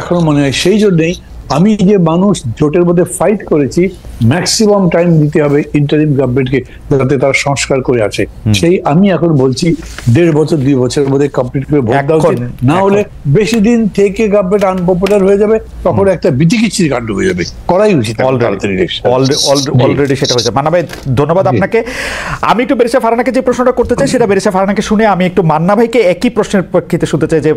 B: এখনো মনে হয়। সেই জন্যই আমি যে মানুষ জোটের মধ্যে ফাইট করেছি, ম্যাক্সিমাম টাইম দিতে হবে ইন্টারিম গভর্নমেন্টকে, যাতে তারা সংস্কার করে আছে। সেই আমি এখন বলছি 1.5 বছর 2 বছরের মধ্যে কমপ্লিট করে ভোট দেওয়া উচিত, না হলে বেশি দিন থেকে গভর্নমেন্ট আনপপুলার হয়ে যাবে, তখন একটা বিচিকিচ্ছির কাণ্ড হয়ে যাবে। করাই উচিত
A: অলরেডি সেটা হয়েছে। মান্না ভাই ধন্যবাদ আপনাকে। আমি একটু বেরিসা ফারহানাকে যে প্রশ্নটা করতে চাই, সেটা বেরিসা ফারহানাকে শুনে আমি একটু মান্না ভাইকে একই প্রশ্নের প্রেক্ষিতে শুনতে চাই, যে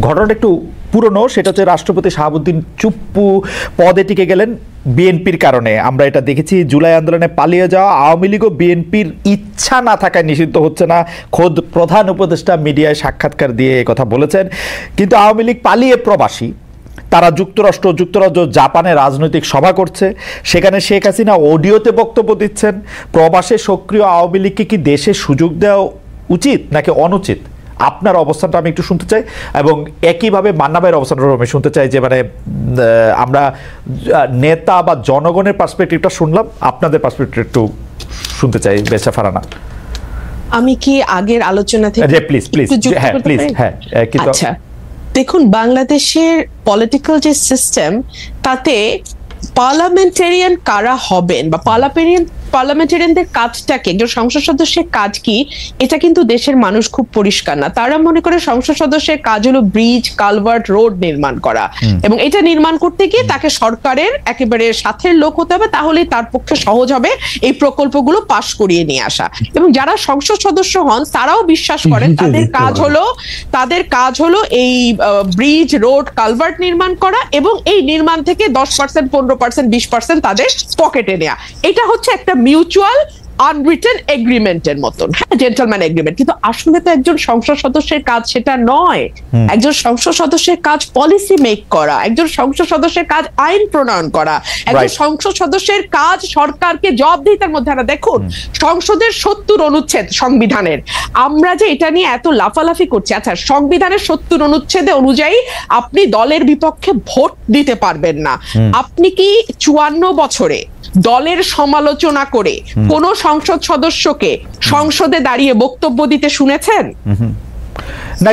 A: ঘটনাটা একটু পুরনো। সেটা হচ্ছে রাষ্ট্রপতি শাহাবুদ্দিন চুপ্পু পদে টিকে গেলেন বিএনপির কারণে। আমরা এটা দেখেছি, জুলাই আন্দোলনে পালিয়ে যাওয়া আওয়ামী লীগও বিএনপির ইচ্ছা না থাকায় নিষিদ্ধ হচ্ছে না। খোদ প্রধান উপদেষ্টা মিডিয়ায় সাক্ষাৎকার দিয়ে কথা বলেছেন। কিন্তু আওয়ামী লীগ পালিয়ে প্রবাসী, তারা যুক্তরাজ্য জাপানে রাজনৈতিক সভা করছে, সেখানে শেখ হাসিনা অডিওতে বক্তব্য দিচ্ছেন। প্রবাসে সক্রিয় আওয়ামী লীগকে কি দেশে সুযোগ দেওয়া উচিত নাকি অনুচিত? আপনার অবস্থানটা আমি একটু শুনতে চাই, এবং একইভাবে মান্না ভাইয়ের অবস্থানটা আমি শুনতে চাই, যে মানে আমরা নেতা বা জনগণের পার্সপেক্টিভটা শুনলাম, আপনাদের পার্সপেক্টিভ একটু শুনতে চাই। বেরিসা ফারহানা,
C: আমি কি আগের আলোচনা থেকে
A: প্লিজ
C: আচ্ছা, দেখুন, বাংলাদেশের পলিটিক্যাল যে সিস্টেম, তাতে পার্লামেন্টারিয়ান কারা হবেন বা পার্লামেন্টারিয়ানদের কাজটা কি, একজন সংসদ সদস্যের কাজ কি, এটা কিন্তু দেশের মানুষ খুব পরিষ্কার না। তারা মনে করে সংসদ সদস্যের কাজ হলো ব্রিজ, কালভার্ট, রোড নির্মাণ করা, এবং এটা নির্মাণ করতে গিয়ে তাকে সরকারের একেবারে সাথের লোক হতে হবে, তাহলেই তার পক্ষে সহজ হবে এই প্রকল্পগুলো পাশ করিয়ে নিয়ে আসা। এবং যারা সংসদ সদস্য হন, তারাও বিশ্বাস করেন তাদের কাজ হলো এই ব্রিজ, রোড, কালভার্ট নির্মাণ করা, এবং এই নির্মাণ থেকে 10%, 15%, 20% তাদের পকেটে নেওয়া। এটা হচ্ছে একটা মিউচুয়াল আনরিটেন এগ্রিমেন্টের মতন, হ্যাঁ, জেন্টলম্যান এগ্রিমেন্ট। কিন্তু আসলে তো একজন সংসদ সদস্যের কাজ সেটা নয়। একজন সংসদ সদস্যের কাজ পলিসি মেক করা, একজন সংসদ সদস্যের কাজ আইন প্রণয়ন করা, একজন সংসদ সদস্যের কাজ সরকারকে জবাবদিহিতার মধ্যে আনা। দেখুন, সংসদের 70 অনুচ্ছেদ সংবিধানের, আমরা যে এটা নিয়ে এত লাফালাফি করছি, আচ্ছা, সংবিধানের 70 অনুচ্ছেদে অনুযায়ী আপনি দলের বিপক্ষে ভোট দিতে পারবেন না। আপনি কি 54 বছরে দলের সমালোচনা করে কোন সংসদ সদস্যকে সংসদে দাঁড়িয়ে বক্তব্য দিতে শুনেছেন?
A: না।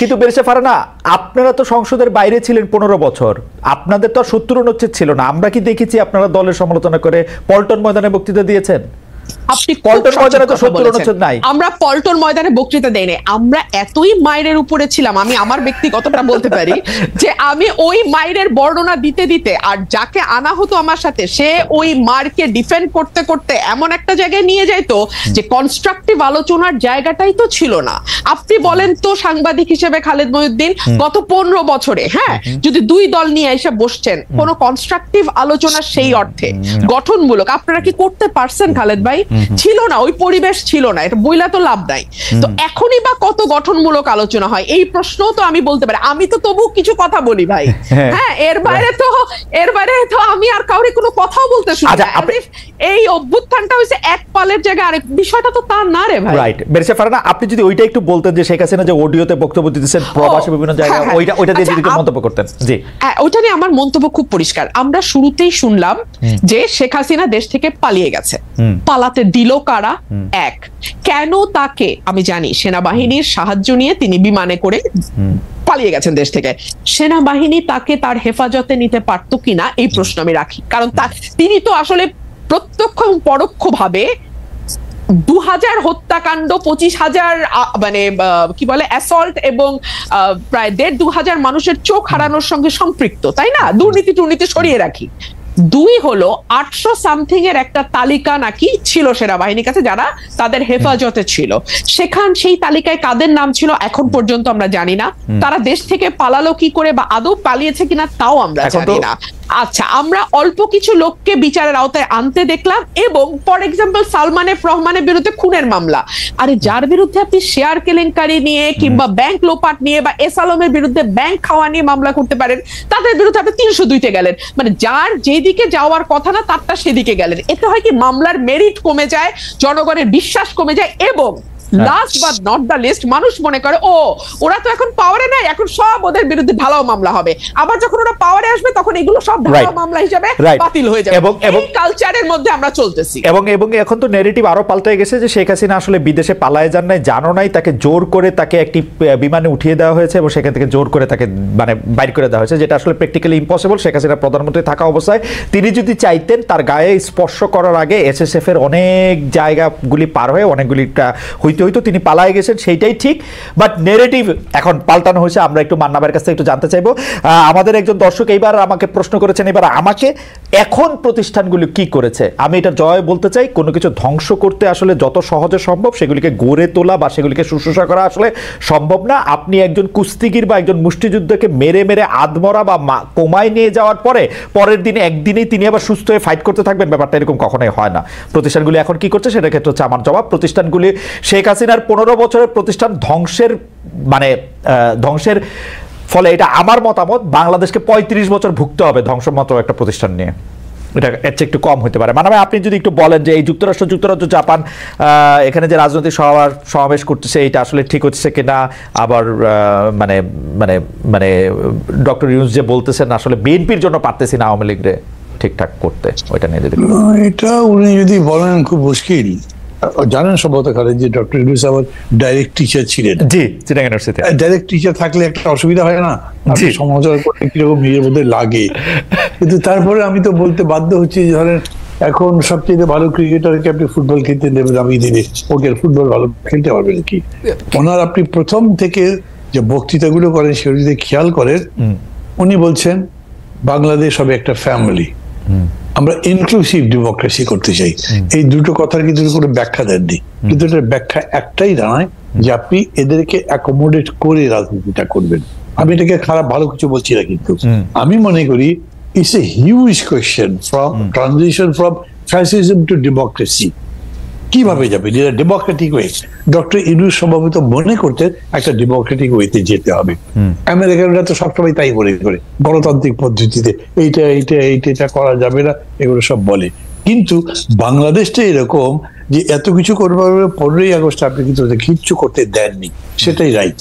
A: কিন্তু বেরিসা ফারহানা, আপনারা তো সংসদের বাইরে ছিলেন 15 বছর, আপনাদের তো 70 অনুচ্ছেদ ছিল না। আমরা কি দেখেছি আপনারা দলের সমালোচনা করে পল্টন ময়দানে বক্তৃতা দিয়েছেন?
C: আপনি
A: পল্টন ময়দানে তো 70 অনুচ্ছেদ নাই।
C: আমরা পল্টন ময়দানে বক্তৃতা দেই নাই, আমরা এতই মাইরের উপরে ছিলাম। আমি আমার ব্যক্তিগতটা বলতে পারি যে আমি ওই মাইরের বর্ণনা দিতে দিতে, আর যাকে আনা হতো আমার সাথে, সে ওই মারকে ডিফেন্ড করতে করতে এমন একটা জায়গায় নিয়ে যাইতো যে কনস্ট্রাকটিভ আলোচনার জায়গাটাই তো ছিল না। আপনি বলেন তো, সাংবাদিক হিসেবে খালেদ মহিউদ্দিন, গত 15 বছরে, হ্যাঁ, যদি 2 দল নিয়ে এসে বসছেন, কোন কনস্ট্রাকটিভ আলোচনা সেই অর্থে গঠনমূলক আপনারা কি করতে পারছেন খালেদ ভাই? ছিল না, ওই পরিবেশ ছিল না, এটা বইলা তো লাভ নাই। তো এখনই বা কত গঠনমূলক আলোচনা হয় এই প্রশ্ন তো আমি বলতে পারি, আমি তো তবু কিছু কথা বলি ভাই, হ্যাঁ, এর বাইরে তো আমি আর কাউরে কোনো কথাও বলতে শুনি না। এই অভ্যুত্থানটা হইছে এক পালের জায়গায় আরেক, বিষয়টা তো তার না রে ভাই।
A: রাইট, বেরিসা ফারহানা, আপনি যদি ওইটা একটু বলতেন যে শেখ হাসিনা যে অডিওতে বক্তব্য দিতেছেন প্রবাসী বিভিন্ন জায়গায়, ওইটা দিয়ে যদি মন্তব্য করতেন। জি,
C: ওইটা নিয়ে আমার মন্তব্য খুব পরিষ্কার। আমরা শুরুতেই শুনলাম যে শেখ হাসিনা দেশ থেকে পালিয়ে গেছে, পালাতে দিল কারা? এক, কেন তাকে, আমি জানি সেনাবাহিনীর সাহায্য নিয়ে তিনি বিমানে করে পালিয়ে গেছেন দেশ থেকে, সেনাবাহিনী তাকে তার হেফাজতে নিতে পারতো কিনা এই প্রশ্ন আমি রাখি। কারণ তিনি তো আসলে প্রত্যক্ষ এবং পরোক্ষ ভাবে 2000 হত্যাকাণ্ড, 25,000 মানে কি বলে অ্যাসল্ট এবং প্রায় 1,500 মানুষের চোখ হারানোর সঙ্গে সম্পৃক্ত, তাই না? দুর্নীতি সরিয়ে রাখি। 2 হলো 800 সামথিং এর একটা তালিকা নাকি ছিল সেনাবাহিনীর কাছে যারা তাদের হেফাজতে ছিল, সেই তালিকায় কাদের নাম ছিল এখন পর্যন্ত আমরা জানি না। তারা দেশ থেকে পালালো কি করে বা আদৌ পালিয়েছে কিনা তাও আমরা জানি না। আচ্ছা, আমরা অল্প কিছু লোককে বিচারের আওতায় আনতে দেখলাম, এবং ফর এক্সাম্পল সালমান এফ রহমানের বিরুদ্ধে খুনের মামলা, আরে যার বিরুদ্ধে আপনি শেয়ার কেলেঙ্কারি নিয়ে কিংবা ব্যাংক লোপাট নিয়ে বা এস আলমের বিরুদ্ধে ব্যাংক খাওয়া নিয়ে মামলা করতে পারেন, তাদের বিরুদ্ধে আপনি 302-তে গেলেন, মানে যার যেদিকে যাওয়ার কথা না তারটা সেদিকে গেলেন। এতে হয় কি, মামলার মেরিট কমে যায়, জনগণের বিশ্বাস কমে যায়, এবং last but not the least মানুষ মনে করে ও ওরা তো এখন পাওয়ারে নাই, এখন সব ওদের বিরুদ্ধে ঢালাও মামলা হবে, আবার যখন ওরা পাওয়ারে আসবে তখন এগুলো সব ঢালাও মামলা হিসেবে বাতিল হয়ে যাবে। এবং কালচারের মধ্যে আমরা চলতেছি। এবং
A: এখন তো ন্যারেটিভ আরো পাল্টে গেছে যে শেখ হাসিনা আসলে বিদেশে পালায় যান নাই, জানো নাই, তাকে জোর করে তাকে একটি বিমানে উঠিয়ে দেওয়া হয়েছে এবং সেখান থেকে জোর করে তাকে মানে বাইর করে দেওয়া হয়েছে, যেটা আসলে প্র্যাকটিক্যালি ইম্পসিবল। শেখ হাসিনা প্রধানমন্ত্রী থাকা অবস্থায় তিনি যদি চাইতেন তার গায়ে স্পর্শ করার আগে এসএসএফ এর অনেক জায়গাগুলি পার হয়ে অনেকগুলিটা হইতে তিনি পালায় গেছেন, সেইটাই ঠিক। বাট নেরেটিভ এখন পাল্টানো হয়েছে। আমরা একটু মান্নাবের কাছে একটু জানতে চাইবো। আমাদের একজন দর্শক এইবার আমাকে প্রশ্ন করেছেন, এবার আমাকে এখন প্রতিষ্ঠানগুলি কি করেছে, আমি এটা জয় বলতে চাই, কোনো কিছু ধ্বংস করতে আসলে যত সহজে সম্ভব সেগুলিকে গড়ে তোলা বা সেগুলিকে শুশ্রূষা করা আসলে সম্ভব না। আপনি একজন কুস্তিগির বা একজন মুষ্টিযুদ্ধকে মেরে আধমরা বা কোমায় নিয়ে যাওয়ার পরের দিনে একদিনেই তিনি আবার সুস্থ হয়ে ফাইট করতে থাকবেন, ব্যাপারটা এরকম কখনোই হয় না। প্রতিষ্ঠানগুলি এখন কি করছে সেটার ক্ষেত্রে হচ্ছে আমার জবাব, প্রতিষ্ঠানগুলি শেখ হাসিনার 15 বছরের প্রতিষ্ঠান ধ্বংসের ফলে, এটা আমার মতামত, বাংলাদেশকে 35 বছর ভুগতে হবে ধ্বংসমত একটা প্রতিষ্ঠান নিয়ে। এটা এর চেয়ে একটু কম হতে পারে। মানে আপনি যদি একটু বলেন যে এই যুক্তরাজ্য জাপান এখানে যে রাজনৈতিক সমাবেশ করতেছে এটা আসলে ঠিক হচ্ছে কিনা, আবার মানে মানে মানে ডক্টর ইউনূস যে বলতেছেন আসলে বিএনপির জন্য পারতেছি না আওয়ামী লীগরে ঠিকঠাক করতে, ওইটা নিয়ে যদি
B: এটা উনি যদি বলেন খুব মুশকিল। জানেন সম্ভবত খালেদ যে ডক্টর ইউনূস আমার ডাইরেক্ট টিচার ছিলেন।
A: জি, চিটাগাং ইউনিভার্সিটি।
B: ডাইরেক্ট টিচার থাকলে একটা অসুবিধা হয় না, সমালোচনা করতে কিরকম নিজের মধ্যে লাগে, কিন্তু তারপরে আমি তো বলতে বাধ্য হচ্ছি, ধরেন এখন সবচেয়ে ভালো ক্রিকেটারকে আপনি ফুটবল খেলতে দেবেন, আমি দিনে ওকে ফুটবল ভালো খেলতে পারবেন কি? ওনার আপনি প্রথম থেকে যে বক্তৃতাগুলো করেন সেগুলো যদি খেয়াল করেন, উনি বলছেন বাংলাদেশ হবে একটা ফ্যামিলি, আমরা ইনক্লুসিভ ডেমোক্রেসি করতে চাই। এই দুটো কথার কিন্তু কোনো ব্যাখ্যা দেননি, কিন্তু এটার ব্যাখ্যা একটাই দাঁড়ায় যে আপনি এদেরকে অ্যাকোমোডেট করে রাজনীতিটা করবেন। আমি এটাকে খারাপ ভালো কিছু বলছি না, কিন্তু আমি মনে করি it's a huge question from transition from fascism two democracy. কিভাবে যাবে ডেমোক্রেটিক ওয়ে? ডক্টর ইউনূস সম্ভবত মনে করতেন একটা ডেমোক্রেটিক ওয়েতে যেতে হবে। আমেরিকানরা তো সবসময় তাই মনে করে, গণতান্ত্রিক পদ্ধতিতে এইটা করা যাবে না, এগুলো সব বলে। কিন্তু বাংলাদেশটা এরকম যে এত কিছু করবার 15ই আগস্ট আপনি কিন্তু কিচ্ছু করতে দেননি, সেটাই রাইট,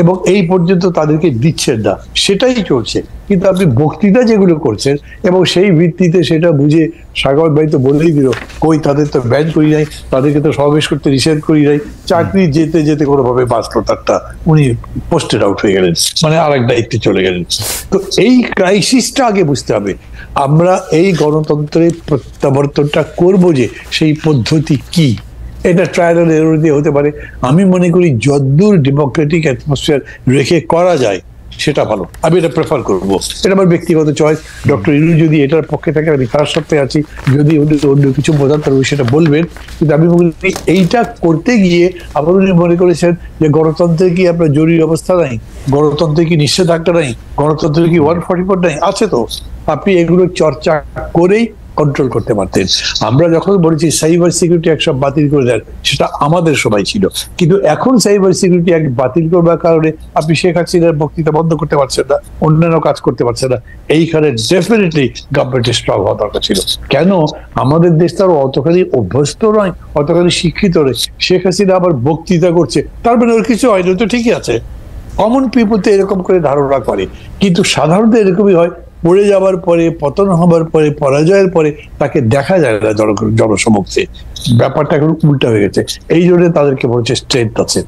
B: এবং এই পর্যন্ত তাদেরকে দিচ্ছেন না, সেটাই চলছে। কিন্তু আপনি বক্তৃতা যেগুলো করছেন এবং সেই ভিত্তিতে সেটা বুঝে, সাগর ভাই তো বলেই দিল, কই তাদের তো ব্যান করি নাই, তাদেরকে তো সমাবেশ করতে নিষেধ করি নাই, চাকরি যেতে যেতে কোনোভাবে বাঁচলো তারটা, উনি পোস্টেড আউট হয়ে গেলেন, মানে আর এক দায়িত্বে চলে গেলেন। তো এই ক্রাইসিসটা আগে বুঝতে হবে, আমরা এই গণতন্ত্রের প্রত্যাবর্তনটা করবো যে সেই পদ্ধতি কি, এটা ট্রায়াল এন্ড এরর দিয়ে হতে পারে। আমি মনে করি যতদূর ডেমোক্রেটিক অ্যাটমসফিয়ার রেখে করা যায় সেটা ভালো, আমি এটা প্রেফার করবো। এটা আমার ব্যক্তিগত চয়েস। ডক্টর ইউনূস যদি এটার পক্ষে থাকে আমি তার সাথে আছি, যদি অন্য কিছু বোঝান তার সেটা বলবেন, কিন্তু আমি মনে করি এইটা করতে গিয়ে আবার উনি মনে করেছেন যে গণতন্ত্রে কি আপনার জরুরি অবস্থা নাই, গণতন্ত্রে কি নিষেধাজ্ঞা নাই, গণতন্ত্রে কি 144 নাই, আছে তো। আপনি এগুলো চর্চা করেই কন্ট্রোল করতে পারতেন। আমরা যখন বলেছি সাইবার সিকিউরিটি অ্যাক্ট সব বাতিল করে দেন, সেটা আমাদের সময় ছিল, কিন্তু এখন সাইবার সিকিউরিটি অ্যাক্ট বাতিল করবার কারণে আপনি শেখ হাসিনার বক্তৃতা বন্ধ করতে পারছেন না, অন্যান্য কাজ করতে পারছেন না। এইখানে ডেফিনেটলি গভর্নমেন্টের স্ট্রং হওয়া দরকার ছিল। কেন? আমাদের দেশ তার অতখানি অভ্যস্ত নয়, অতখানি শিক্ষিত নয়। শেখ হাসিনা আবার বক্তৃতা করছে, তার মানে ওর কিছু হয়নি, তো ঠিকই আছে। কমন পিপল তো এরকম করে ধারণা করে, কিন্তু সাধারণত এরকমই হয়, পড়ে যাওয়ার পরে, পতন হবার পরে, পরাজয়ের পরে তাকে দেখা যায় না জনসমক্ষে। ব্যাপারটা এখন উল্টা হয়ে গেছে, এই জন্য তাদেরকে বলছে স্ট্রেংথ আছে।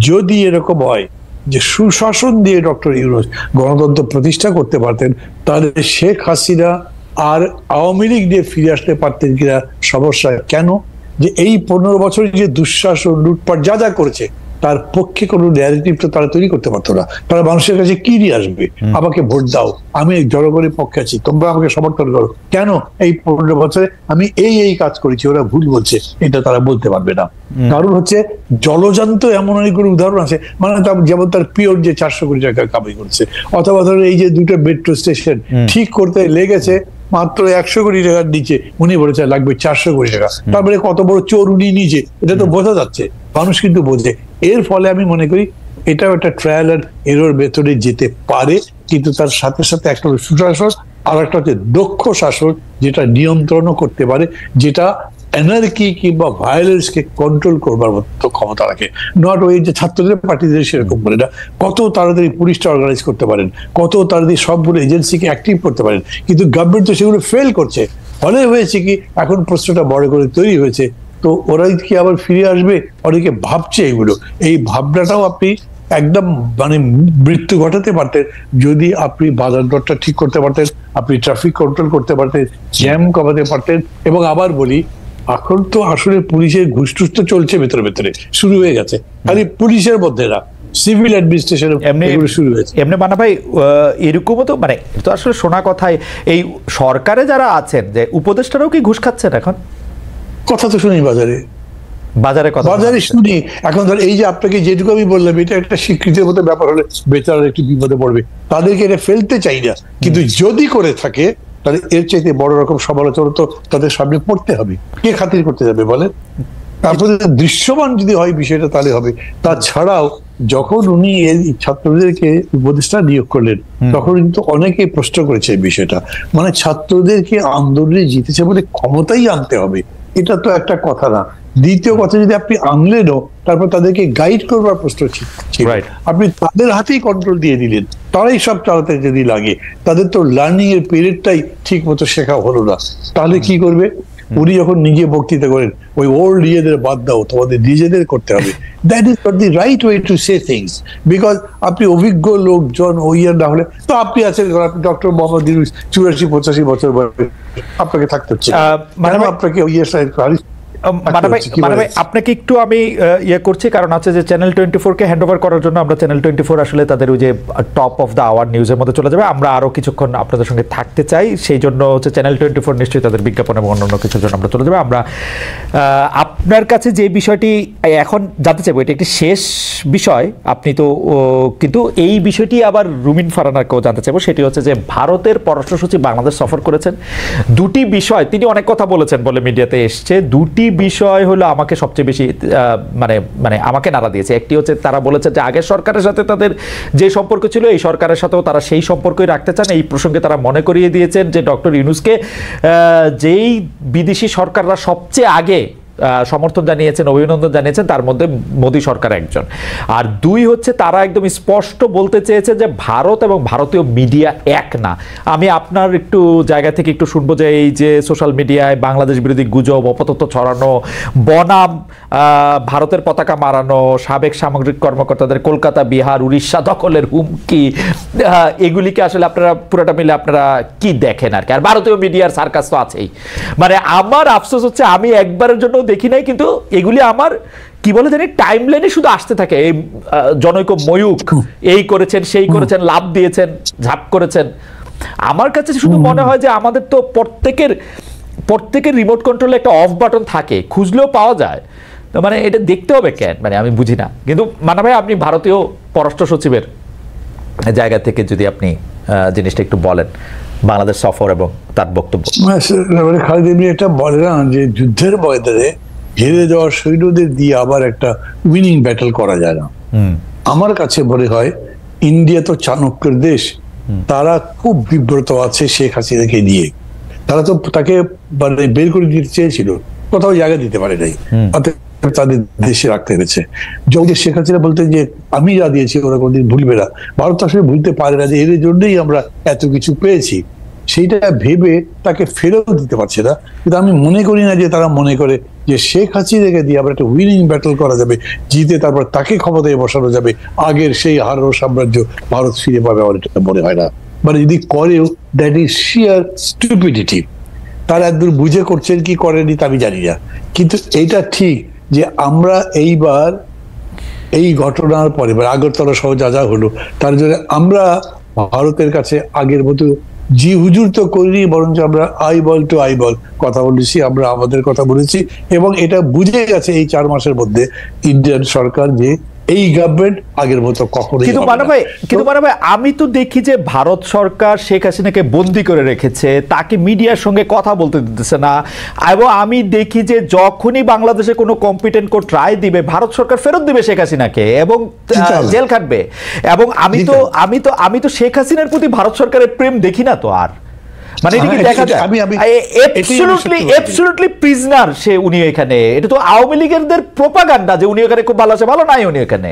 B: যদি এরকম হয় যে সুশাসন দিয়ে ডক্টর ইউনূস গণতন্ত্র প্রতিষ্ঠা করতে পারতেন, তাহলে শেখ হাসিনা আর আওয়ামী লীগ দিয়ে ফিরে আসতে পারতেন কিনা সমস্যা। কেন? যে এই 15 বছরে যে দুঃশাসন, লুটপাট যা যা করেছে, তার পক্ষে কোনো ন্যারেটিভ তো তারা তৈরি করতে পারতো না। তারা মানুষের কাছে কি নিয়ে আসবে? আমাকে ভোট দাও, আমি জনগণের পক্ষে আছি, তোমরা আমাকে সমর্থন করো। কেন? এই 15 বছরে আমি এই কাজ করেছি, ওরা ভুল বলছে, এটা তারা বলতে পারবে না। কারণ হচ্ছে জলজান্ত এমন অনেকগুলো উদাহরণ আছে, মানে যেমন তার পিওর যে 400 কোটি টাকা কামাই করছে, অথবা ধরো এই যে 2টা মেট্রো স্টেশন ঠিক করতে লেগেছে মাত্র 100 কোটি টাকার নিচে, উনি বলেছে লাগবে 400 কোটি টাকা। তারপরে কত বড় চোর উনি নিজে, এটা তো বোঝা যাচ্ছে, মানুষ কিন্তু বোঝে। এর ফলে আমি মনে করি এটাও একটা ট্রায়াল এন্ড এরর মেথডে যেতে পারে, কিন্তু তার সাথে সাথে একটা হলো সুশাসন, আর একটা হচ্ছে দক্ষ শাসন, যেটা নিয়ন্ত্রণও করতে পারে, যেটা এনার্কি কিংবা ভায়োলেন্সকে কন্ট্রোল করবার মতো ক্ষমতা রাখে। নট ওই যে ছাত্রদের পার্টিদের সেরকম বলে না, কত তাড়াতাড়ি পুলিশটা অর্গানাইজ করতে পারেন, কত তাড়াতাড়ি সবগুলো এজেন্সিকে অ্যাক্টিভ করতে পারেন, কিন্তু গভর্নমেন্ট তো সেগুলো ফেল করছে। ফলে হয়েছে কি, এখন প্রশ্নটা বড় করে তৈরি হয়েছে, তো ওরাই কি আবার ফিরে আসবে? অনেকে ভাবছে এগুলো। এই ভাবনাটাও আপনি একদম মানে মৃত্যু ঘটাতে পারতেন যদি আপনি বাজার দরটা ঠিক করতে পারতেন, আপনি ট্রাফিক কন্ট্রোল করতে পারতেন, জ্যাম কমাতে পারতেন। এবং আবার বলি, এখন তো আসলে পুলিশের ঘুষটুস তো চলছে ভেতরে ভেতরে, শুরু হয়ে গেছে, খালি পুলিশের মধ্যে না, সিভিল অ্যাডমিনিস্ট্রেশন এগুলো শুরু হয়েছে।
A: এমনি মানা ভাই, এরকমও তো মানে তো আসলে শোনা কথায় এই সরকারে যারা আছেন, যে উপদেষ্টারাও কি ঘুষ খাচ্ছেন এখন?
B: কথা তো শুনি বাজারে শুনি। এখন ধর এই যে আপনাকে যেটুকু আমি বললাম, এটা একটা স্বীকৃতির মতো ব্যাপার হলে বেচারা একটু বিপদে পড়বে, তাদেরকে এটা ফেলতে চাই না, কিন্তু যদি করে থাকে তাহলে এর চাইতে বড় রকম সমালোচনা তো তাদের সামনে পড়তে হবে। কে খাতির করতে যাবে বলেন? তারপরে দৃশ্যমান যদি হয় বিষয়টা তাহলে হবে। তাছাড়াও যখন উনি এই ছাত্রদেরকে উপদেষ্টা নিয়োগ করলেন, তখন কিন্তু অনেকে প্রশ্ন করেছে এই বিষয়টা, মানে ছাত্রদেরকে আন্দোলনে জিতেছে বলে ক্ষমতাই আনতে হবে, এটা তো একটা কথা না। দ্বিতীয় কথা, যদি আপনি আনলেনও তারপর তাদেরকে গাইড করবার প্রশ্ন ছিল, আপনি তাদের হাতেই কন্ট্রোল দিয়ে দিলেন, তারাই সব চালাতে যদি লাগে, তাদের তো লার্নিং এর পিরিয়ডটাই ঠিক মতো শেখা হলো না, তাহলে কি করবে? উনি যখন নিজে বক্তৃতা করেন, ওই ওল্ড ইয়েদের বাদ দাও, তোমাদের নিজেদের করতে হবে, that is not the right way to say things. Because আপনি অভিজ্ঞ লোকজন ওই না হলে তো, আপনি আছেন ডক্টর মোহাম্মদ ইউনূস 84-85 বছর বয়সে, আপনাকে থাকতে হচ্ছে, আপনাকে
A: আপনাকে একটু আমি ইয়ে করছি, কারণ আছে যে চ্যানেল 24-কে হ্যান্ড ওভার করার জন্য আমরা চ্যানেল 24 আসলে তাদের ওই যে টপ অফ দ্য আওয়ার নিউজের মধ্যে চলে যাবে। আমরা আরো কিছুক্ষণ আপনাদের সঙ্গে থাকতে চাই, সেই জন্য হচ্ছে চ্যানেল 24 নিশ্চয়ই তাদের বিজ্ঞাপন এবং অন্যান্য কিছুর জন্য আমরা চলে যাবো। আমরা আপনার কাছে যে বিষয়টি এখন জানতে চাইবো, এটা একটি শেষ বিষয়, আপনি তো কিন্তু এই বিষয়টি আবার রুমিন ফারহানাকেও জানতে চাইবো, সেটি হচ্ছে যে ভারতের পররাষ্ট্র সচিব বাংলাদেশ সফর করেছেন। দুটি বিষয় তিনি অনেক কথা বলেছেন বলে মিডিয়াতে এসছে, দুটি বিষয় হলো আমাকে সবচেয়ে বেশি মানে আমাকে নাড়া দিয়েছে। একটি হচ্ছে তারা বলেছে যে আগের সরকারের সাথে তাদের যে সম্পর্ক ছিল, এই সরকারের সাথেও তারা সেই সম্পর্কই রাখতে চান। এই প্রসঙ্গে তারা মনে করিয়ে দিয়েছেন যে ডক্টর ইউনূসকে যেই বিদেশি সরকাররা সবচেয়ে আগে সমর্থন জানিয়েছেন, অভিনন্দন জানিয়েছেন, তার মধ্যে মোদী সরকার একজন। আর দুই হচ্ছে তারা একদম স্পষ্ট বলতে চেয়েছে যে ভারত এবং ভারতীয় মিডিয়া এক না। আমি আপনার একটু জায়গা থেকে একটু শুনবো যে এই যে সোশ্যাল মিডিয়ায় বাংলাদেশ বিরোধী গুজব, অপতথ্য ছড়ানো, বনাম ভারতের পতাকা মারানো, সাবেক সামরিক কর্মকর্তাদের কলকাতা, বিহার, উড়িষ্যা দখলের হুমকি, এগুলিকে আসলে আপনারা পুরোটা মিলে আপনারা কি দেখেন আর কি? আর ভারতীয় মিডিয়ার সার্কাস তো আছেই। মানে আমার আফসোস হচ্ছে আমি একবারের জন্য দেখি নাই, কিন্তু এগুলি আমার কি বলে জানি টাইমলাইনে শুধু আসতে থাকে। এই জনৈক ময়ূক এই করেছেন, সেই করেছেন, লাভ দিয়েছেন, ঝাঁপ করেছেন। আমার কাছে শুধু মনে হয় যে আমাদের তো প্রত্যেকের রিমোট কন্ট্রোলে একটা অফ বাটন থাকে, খুঁজলেও পাওয়া যায়। মানে এটা দেখতে হবে কেন, মানে আমি বুঝি না। কিন্তু মানা ভাই, আপনি ভারতীয় পররাষ্ট্র সচিবের জায়গা থেকে যদি আপনি জিনিসটা একটু বলেন, বাংলাদেশ সফর এবং তার বক্তব্য।
B: খালেদ এমনি এটা বলে না যে যুদ্ধের ময়দানে হেরে যাওয়া সৈন্যদের দিয়ে আবার একটা উইনিং ব্যাটল করা যায় না। আমার কাছে মনে হয় ইন্ডিয়া তো চাণক্যের দেশ, তারা খুব বিব্রত আছে শেখ হাসিনাকে নিয়ে। তারা তো তাকে মানে বের করে দিতে চেয়েছিল, কোথাও জায়গা দিতে পারে নাই, তাদের দেশে রাখতে হয়েছে। যদি শেখ হাসিনা বলতে যে আমি যা দিয়েছি ওরা কোনদিন ভুলবে না, ভারত আসলে ভুলতে পারে না যে এর জন্যই আমরা এত কিছু পেয়েছি, সেইটা ভেবে তাকে ফেরত দিতে পারছে না। কিন্তু আমি মনে করি না যে তারা মনে করে যে শেখ হাসিনাকে দিয়ে আবার একটা উইনিং ব্যাটল করা যাবে, জিতে তারপর তাকে ক্ষমতায় বসানো যাবে, আগের সেই হারানো সাম্রাজ্য ভারত ফিরে পাবে, আমার এটা মনে হয় না। মানে যদি করেও দ্যাট ইজ শিয়ার স্টুপিডিটি। তারা একদম বুঝে করছেন কি করেনি তা আমি জানি না, কিন্তু এইটা ঠিক যে আমরা এইবার এই ঘটনার পরে আগরতলা সহ যা যা হলো তার জন্য আমরা ভারতের কাছে আগের মতো জি হুজুর তো করিনি, বরঞ্চ আমরা আইবল টু আইবল কথা বলেছি, আমরা আমাদের কথা বলেছি। এবং এটা বুঝে গেছে এই 4 মাসের মধ্যে ইন্ডিয়ান সরকার যে এই গভর্নমেন্ট আগের মতো কখনোই।
A: কিন্তু মানে ভাই আমি তো দেখি যে ভারত সরকার শেখ হাসিনাকে বন্দি করে রেখেছে, তাকে মিডিয়ার সঙ্গে কথা বলতে দিতেছে না, এবং আমি দেখি যে যখনই বাংলাদেশে কোনো কম্পিটেন্ট কোর্ট রায় দিবে ভারত সরকার ফেরত দিবে শেখ হাসিনাকে এবং জেল খাটবে। এবং আমি তো শেখ হাসিনার প্রতি ভারত সরকারের প্রেম দেখি না তো আর। মানে এটা কি দেখা যায় অ্যাবসলিউটলি প্রিজনার সে উনি এখানে। এটা তো আওয়ামী লীগের প্রোপাগান্ডা যে উনি এখানে খুব ভালো আছে, ভালো নাই উনি এখানে,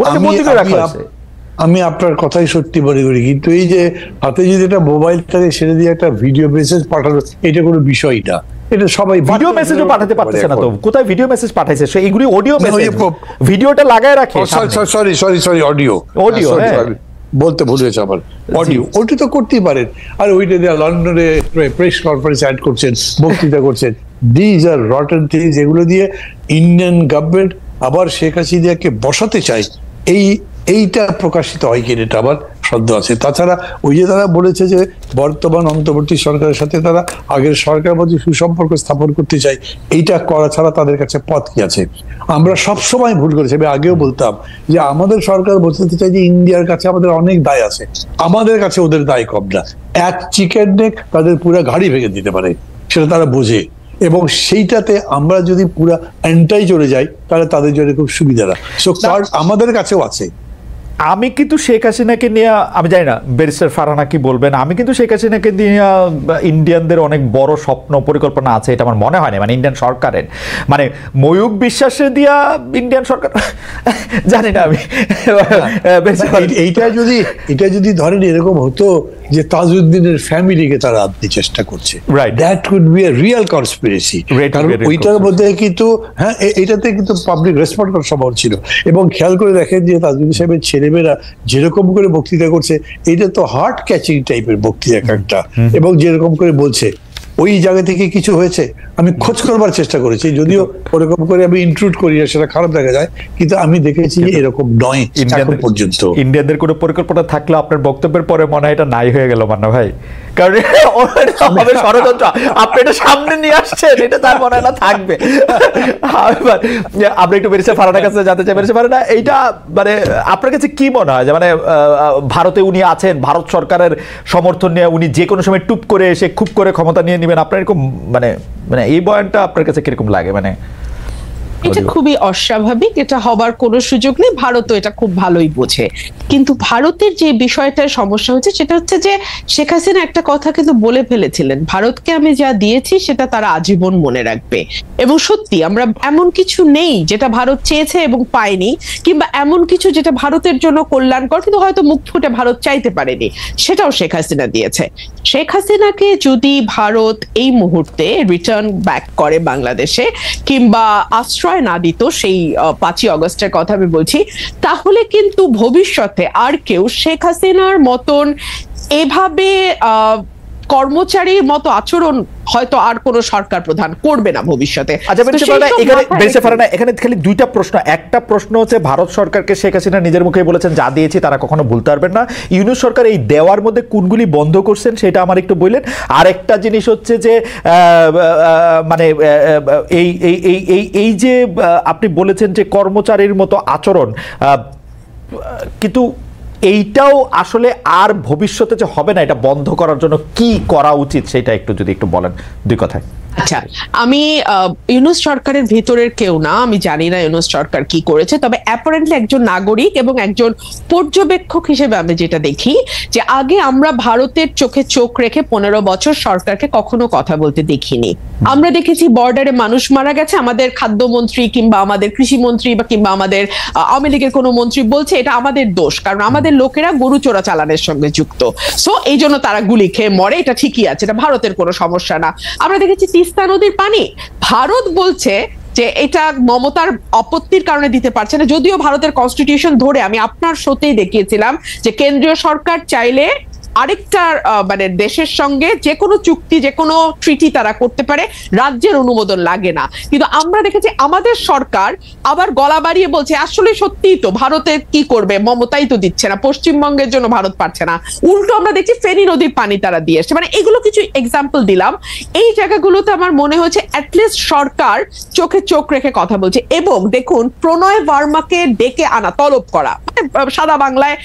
A: ওনাকে বন্দি করে রাখা হয়েছে।
B: আমি আপনার কথাই সত্যি মনে করি, কিন্তু এই যে হাতে যদি একটা মোবাইলটাকে ছেড়ে দিয়ে একটা ভিডিও মেসেজ পাঠানো, এটা কোনো বিষয় না। এটা সবাই
A: ভিডিও মেসেজও পাঠাতে পারতেছে না তো, কোথায় ভিডিও মেসেজ পাঠাইছে সে? এইগুলি অডিও মেসেজ, ভিডিওটা লাগায় রাখে।
B: সরি অডিও বলতে ভুলে গেছে আমার, অডিও ওটা তো করতেই পারেন। আর ওইটা দিয়ে লন্ডনে প্রেস কনফারেন্স অ্যাড করছেন, বক্তৃতা করছেন, দিজ আর রটেন থিংস। এগুলো দিয়ে ইন্ডিয়ান গভর্নমেন্ট আবার শেখ হাসিনাকে বসাতে চায়, এইটা প্রকাশিত হয় কিনা এটা আবার সন্দেহ আছে। তাছাড়া ওই যে তারা বলেছে যে বর্তমান অন্তর্বর্তী সরকারের সাথে তারা আগের সরকারের মধ্যে সুসম্পর্ক স্থাপন করতে চায়, এইটা করা ছাড়া তাদের কাছে পথ কি আছে? আমরা সবসময় ভুল করেছি। আমি আগেও বলতাম যে আমাদের সরকার বলতে চাই যে ইন্ডিয়ার কাছে আমাদের অনেক দায় আছে, আমাদের কাছে ওদের দায় কম না। এক চিকেন নেক তাদের পুরো গাড়ি ভেঙে দিতে পারে, সেটা তারা বোঝে। এবং সেইটাতে আমরা যদি পুরো এন্টাই চলে যাই তাহলে তাদের জন্য খুব সুবিধা না। সো কার্ড আমাদের কাছেও আছে।
A: আমি কিন্তু শেখ হাসিনাকে নিয়ে, আমি জানি না ব্যারিস্টার ফারহানা কি বলবেন, আমি কিন্তু শেখ হাসিনাকে নিয়ে ইন্ডিয়ানদের অনেক বড় স্বপ্ন পরিকল্পনা আছে, এটা আমার মনে হয় না। মানে ইন্ডিয়ান সরকারের, মানে ময়ূক বিশ্বাসে দিয়া ইন্ডিয়ান সরকার জানি না আমি।
B: এইটা যদি ধরেন এরকম হতো যে তাজউদ্দিনের ফ্যামিলিকে তারা আনতে চেষ্টা করছে, that could B A real conspiracy. কারণ ওইটার মধ্যে কিন্তু হ্যাঁ এইটাতে কিন্তু পাবলিক রেসপন্ড করার সম্ভব ছিল। এবং খেয়াল করে দেখেন যে তাজউদ্দিন সাহেবের ছেলেমেয়েরা যেরকম করে বক্তৃতা করছে, এটা তো হার্ট ক্যাচিং টাইপের বক্তৃতা একটা, এবং যেরকম করে বলছে ওই জায়গা থেকে কিছু হয়েছে। আমি খোঁজ করবার চেষ্টা করেছি, যদিও ওরকম করে আমি ইনক্লুড করি না, সেটা খারাপ দেখা যায়, কিন্তু আমি দেখেছি এরকম নয় এখন পর্যন্ত।
A: ইন্ডিয়ানদের কোনো পরিকল্পনা থাকলে আপনার বক্তব্যের পরে মনে হয় এটা নাই হয়ে গেল মান্না ভাই, কারণ ষড়যন্ত্র আপনি এটা সামনে নিয়ে আসছেন, এটা তার মনে হয় না থাকবে। আমরা একটু ব্যারিস্টার ফারহানার কাছে জানতে চাই, ব্যারিস্টার ফারহানা এইটা মানে আপনার কাছে কি মনে হয় যে মানে ভারতে উনি আছেন, ভারত সরকারের সমর্থন নিয়ে উনি যে কোনো সময় টুপ করে এসে খুব করে ক্ষমতা নিয়ে নেবেন, আপনার এরকম মানে মানে এই বয়ানটা আপনার কাছে কিরকম লাগে? মানে
C: এটা খুবই অস্বাভাবিক, এটা হবার কোনো সুযোগ নেই। ভারতও এটা খুব ভালোই বোঝে। কিন্তু ভারতের যে বিষয়টার সমস্যা হচ্ছে সেটা হচ্ছে যে শেখ হাসিনা একটা কথা কিন্তু বলে ফেলেছিলেন, ভারতকে আমি যা দিয়েছি সেটা তারা আজীবন মনে রাখবে। এবং সত্যি আমরা এমন কিছু নেই যেটা ভারত চেয়েছে এবং পায়নি, কিংবা এমন কিছু যেটা ভারতের জন্য কল্যাণকর কিন্তু হয়তো মুখ ফুটে ভারত চাইতে পারেনি, সেটাও শেখ হাসিনা দিয়েছে। শেখ হাসিনাকে যদি ভারত এই মুহূর্তে রিটার্ন ব্যাক করে বাংলাদেশে, কিংবা আশ্রয় না দিত, সেই 5ই অগস্টের কথা আমি বলছি, তাহলে কিন্তু ভবিষ্যতে আর কেউ শেখ হাসিনার মতন এভাবে কর্মচারীর মতো আচরণ হয়তো আর কোন সরকার প্রধান করবে না ভবিষ্যতে।
A: এখানে খালি দুইটা প্রশ্ন। একটা প্রশ্ন হচ্ছে ভারত সরকারকে শেখ হাসিনা নিজের মুখে বলেছেন যা দিয়েছি তারা কখনো ভুলতে পারবেন না, ইউনূস সরকার এই দেওয়ার মধ্যে কোনগুলি বন্ধ করছেন সেটা আমার একটু বললেন। আর একটা জিনিস হচ্ছে যে মানে এই যে আপনি বলেছেন যে কর্মচারীর মতো আচরণ, কিন্তু এইটাও আসলে আর ভবিষ্যতে যে হবে না, এটা বন্ধ করার জন্য কি করা উচিত সেটা একটু যদি একটু বলেন দুই কথায়।
C: আচ্ছা, আমি ইউনূস সরকারের ভিতরের কেউ না, আমি জানি না ইউনূস সরকার কি করেছে, তবে অ্যাপারেন্টলি একজন নাগরিক এবং একজন পর্যবেক্ষক হিসেবে আমি যেটা দেখি যে আগে আমরা ভারতের চোখে চোখ রেখে 15 বছর সরকারকে কখনো কথা বলতে দেখিনি। আমরা দেখেছি বর্ডারে মানুষ মারা গেছে, আমাদের খাদ্যমন্ত্রী কিংবা আমাদের কৃষিমন্ত্রী বা কিংবা আমাদের আওয়ামী লীগের কোনো মন্ত্রী বলছে এটা আমাদের দোষ, কারণ আমাদের লোকেরা গরু চোরা চালানের সঙ্গে যুক্ত, সো এই জন্য তারা গুলি খেয়ে মরে, এটা ঠিকই আছে, এটা ভারতের কোনো সমস্যা না। আমরা দেখেছি তিস্তা নদীর পানি ভারত বলছে যে এটা মমতার আপত্তির কারণে দিতে পারছে না, যদিও ভারতের কনস্টিটিউশন ধরে আমি আপনার শোতেই দেখিয়েছিলাম যে কেন্দ্রীয় সরকার চাইলে আরেকটা মানে দেশের সঙ্গে যে কোনো চুক্তি যে কোনো ট্রিটি তারা করতে পারে, রাজ্যের অনুমোদন লাগে না। কিন্তু আমরা দেখেছি আমাদের সরকার আবার গলা বাড়িয়ে বলছে আসলে সত্যিই তো ভারতে কি করবে, মমতাই তো দিচ্ছে না, পশ্চিমবঙ্গের জন্য ভারত পারছে না, উল্টো আমরা দেখছি ফেনী নদীর পানি তারা দিয়ে এসছে। মানে এগুলো কিছু এক্সাম্পল দিলাম, এই জায়গাগুলোতে আমার মনে হয়েছে অ্যাটলিস্ট সরকার চোখে চোখ রেখে কথা বলছে। এবং দেখুন, প্রণয় ভার্মাকে ডেকে আনা, তলব করা, সাদা বাংলায়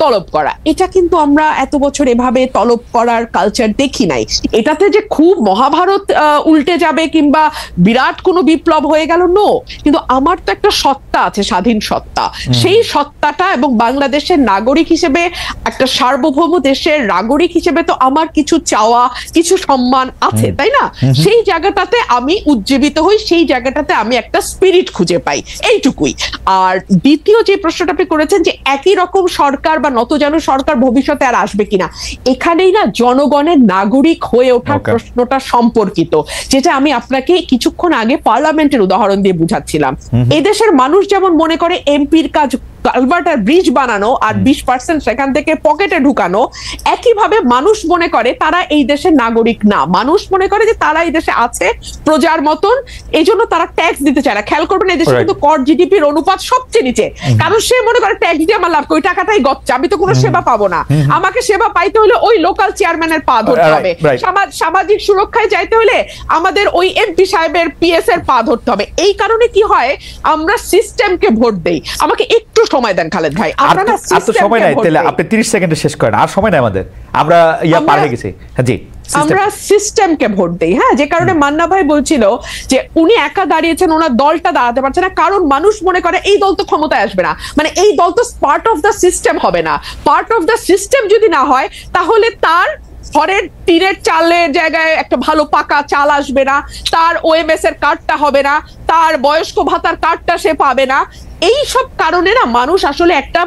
C: তলব করা, এটা কিন্তু আমরা এত বছর এভাবে তলব করার কালচার দেখি নাই। এটাতে যে খুব মহাভারত উল্টে যাবে কিংবা বিরাট কোনো বিপ্লব হয়ে গেল, নো, কিন্তু আমার তো একটা সত্তা আছে, স্বাধীন সত্তা, সেই সত্তাটা এবং বাংলাদেশের নাগরিক হিসেবে, একটা সার্বভৌম দেশের নাগরিক হিসেবে তো আমার কিছু চাওয়া, কিছু সম্মান আছে, তাই না? সেই জায়গাটাতে আমি উজ্জীবিত হই, সেই জায়গাটাতে আমি একটা স্পিরিট খুঁজে পাই, এইটুকুই। আর দ্বিতীয় যে প্রশ্নটা আপনি করেছেন যে একই রকম সরকার বা নতজানু সরকার ভবিষ্যতে আর আসবে কিনা, এখানেই না জনগণের নাগরিক হয়ে ওঠার প্রশ্নটা সম্পর্কিত, যেটা আমি আপনাকে কিছুক্ষণ আগে পার্লামেন্টের উদাহরণ দিয়ে বুঝাচ্ছিলাম। এদেশের মানুষ যেমন মনে করে এমপির কাজ কালভার্ট আর ব্রিজ বানানো আর 20% সেখান থেকে পকেটে ঢুকানো, একইভাবে মানুষ মনে করে তারা এই দেশের নাগরিক না, মানুষ মনে করে যে তারা এই দেশে আছে প্রজার মতন, এই জন্য তারা ট্যাক্স দিতে চায় না। খেয়াল করবেন এই দেশে কিন্তু কর জিডিপির অনুপাত সবচেয়ে নিচে, কারণ সে মনে করে ট্যাক্স দিয়ে আমার লাভ, ওই টাকাটাই গচ্চা, আমি তো কোনো সেবা পাবো না, আমাকে সেবা পাইতে হলে ওই লোকাল চেয়ারম্যানের পা ধরতে হবে, সামাজিক সুরক্ষায় যাইতে হলে আমাদের ওই এমপি সাহেবের পিএস এর পা ধরতে হবে। এই কারণে কি হয়, আমরা সিস্টেমকে ভোট দেই। আমাকে একটু সময় দেন খালেদ ভাই, আপনারা
A: সময় নাই, তাহলে আপনি 30 সেকেন্ডে শেষ করেন, আর সময় নাই আমাদের, আমরা পার হয়ে গেছি। জি,
C: আমরা সিস্টেমকে ভোট দেই। হ্যাঁ, যে কারণে মান্না ভাই বলছিল যে উনি একা দাঁড়িয়েছেন, ওনার দলটা দাঁড়াতে পারছে না, কারণ মানুষ মনে করে এই দল তো ক্ষমতায় আসবে না, মানে এই দল তো পার্ট অফ দ্য সিস্টেম হবে না। পার্ট অফ দ্য সিস্টেম যদি না হয়, তাহলে তার ঘরের টিনের চালের জায়গায় একটা ভালো পাকা চাল আসবে না, তার ওএমএস এর কার্ডটা হবে না, তার বয়স্ক ভাতার কার্ডটা সে পাবে না। এই সব কারণে না মানুষ আসলে একটা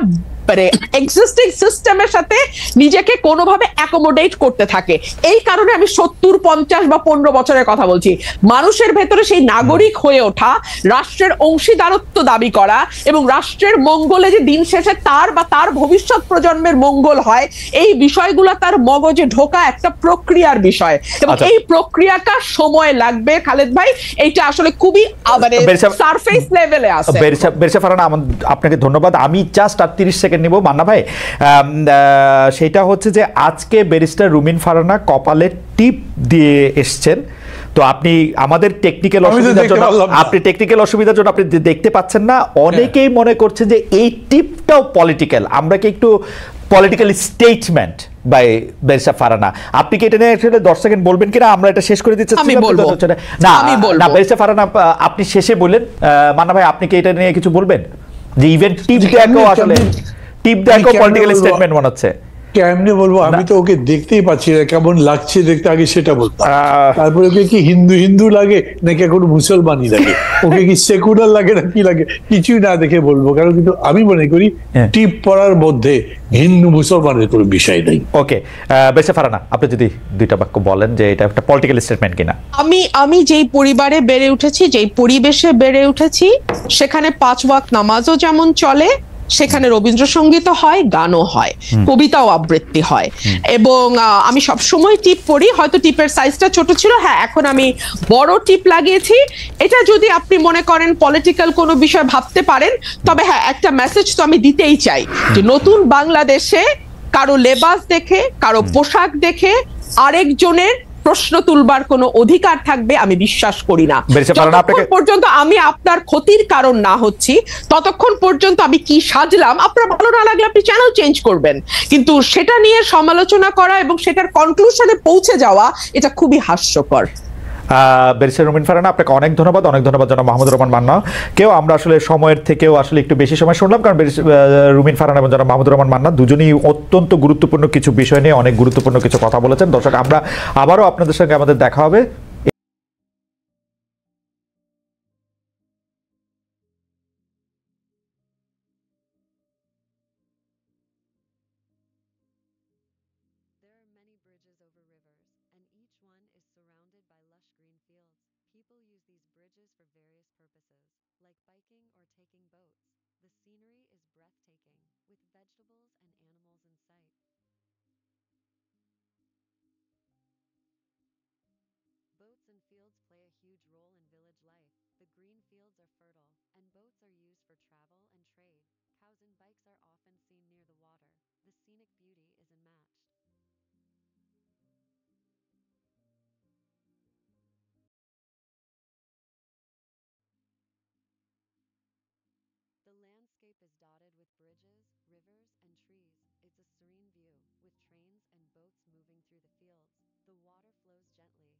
C: এক্সিস্টিং সিস্টেমের সাথে নিজেকে কোনোভাবে অ্যাকোমোডেট করতে থাকে। এই কারণে আমি 70, 50 বা 15 বছরের কথা বলছি। মানুষের ভেতরে সেই নাগরিক হয়ে ওঠা, রাষ্ট্রের অংশীদারত্ব দাবি করা এবং রাষ্ট্রের মঙ্গলে যে দিন শেষে তার বা তার ভবিষ্যৎ প্রজন্মের মঙ্গল হয়, এই বিষয়গুলো তার মগজে ঢোকা একটা প্রক্রিয়ার বিষয়, এবং এই প্রক্রিয়াটা সময় লাগবে খালেদ ভাই। এইটা আসলে খুবই মানে সারফেস লেভেলে আছে।
A: বেরসা ফারহানা, আপনাকে ধন্যবাদ। আমি জাস্ট আর 30 সেকেন্ড নিব মান্না ভাই। সেটা হচ্ছে যে আজকে ব্যারিস্টার রুমিন ফারহানা কপালে টিপ দিয়ে এসছেন, তো আপনি আমাদের টেকনিক্যাল অসুবিধার জন্য আপনি দেখতে পাচ্ছেন না। অনেকেই মনে করছে যে এই টিপটাও পলিটিক্যাল, আমরা কি একটু political statement by barrister Farhana, আপনি কি এটা নিয়ে 10 সেকেন্ড বলবেন কিনা? আমরা এটা শেষ করে দিচ্ছি না, ব্যারিস্টার ফারহানা আপনি শেষে বললেন। মান্না ভাই, আপনি কি এটা নিয়ে কিছু বলবেন? যে ইভেন্ট টিপ দেখো, আসলে টিপ দেখো পলিটিক্যাল স্টেটমেন্ট মনে হচ্ছে।
B: কেমনে বলবো, আমি তো ওকে দেখতেই পাচ্ছি না, কেমন লাগছে দেখতে, আগে সেটা বলতাম। তারপরে ওকে কি হিন্দু লাগে নাকি এখন মুসলমানই লাগে, ওকে কি সেকুলার লাগে না কি লাগে, কিছুই না দেখে বলবো। কারণ কিন্তু আমি মনে করি টিপ পড়ার মধ্যে হিন্দু মুসলমানের কোনো বিষয় নেই।
A: ওকে, বেশি ফারহানা, আপনি যদি দুইটা বাক্য বলেন যে এটা একটা পলিটিক্যাল স্টেটমেন্ট কিনা।
C: আমি যেই পরিবারে বেড়ে উঠেছি, যেই পরিবেশে বেড়ে উঠেছি, সেখানে 5 ওয়াক্ত নামাজও যেমন চলে, সেখানে রবীন্দ্রসঙ্গীত হয়, গানও হয়, কবিতাও আবৃত্তি হয়, এবং আমি সবসময় টিপ পড়ি। হয়তো টিপের সাইজটা ছোট ছিল, হ্যাঁ এখন আমি বড় টিপ লাগিয়েছি। এটা যদি আপনি মনে করেন পলিটিক্যাল কোনো বিষয় ভাবতে পারেন, তবে হ্যাঁ একটা মেসেজ তো আমি দিতেই চাই যে নতুন বাংলাদেশে কারো লেবাস দেখে, কারো পোশাক দেখে আরেকজনের প্রশ্ন তুলবার কোনো অধিকার থাকবে আমি বিশ্বাস করি না।
A: বেরিসা ফারহানা,
C: যতক্ষণ
A: আপনাকে
C: পর্যন্ত আমি আপনার ক্ষতির কারণ না হচ্ছি ততক্ষণ পর্যন্ত আমি কি সাজলাম, আপনার ভালো না লাগলে আপনি চ্যানেল চেঞ্জ করবেন, কিন্তু সেটা নিয়ে সমালোচনা করা এবং সেটার কনক্লুশনে পৌঁছে যাওয়া এটা খুবই হাস্যকর।
A: ব্যারিস্টার রুমিন ফারহানা, আপনাকে অনেক ধন্যবাদ জনাব মাহমুদুর রহমান মান্না কেউ আমরা আসলে সময়ের থেকেও আসলে একটু বেশি সময় শুনলাম, কারণ রুমিন ফারহানা এবং জনাব মাহমুদুর রহমান মান্না দুজনই অত্যন্ত গুরুত্বপূর্ণ কিছু বিষয় নিয়ে অনেক গুরুত্বপূর্ণ কিছু কথা বলেছেন। দর্শক, আমরা আবারও আপনাদের সঙ্গে আমাদের দেখা হবে।
D: There are many bridges over rivers, and each one is surrounded by lush green fields. People use these bridges for various purposes, like biking or taking boats. The scenery is breathtaking, with vegetables and animals in sight. Boats and fields play a huge role in village life. The green fields are fertile, and boats are used for travel and trade. Cows and bikes are often seen near the water. The scenic beauty is unmatched. The landscape is dotted with bridges, rivers, and trees. It's a serene view, with trains and boats moving through the fields. The water flows gently,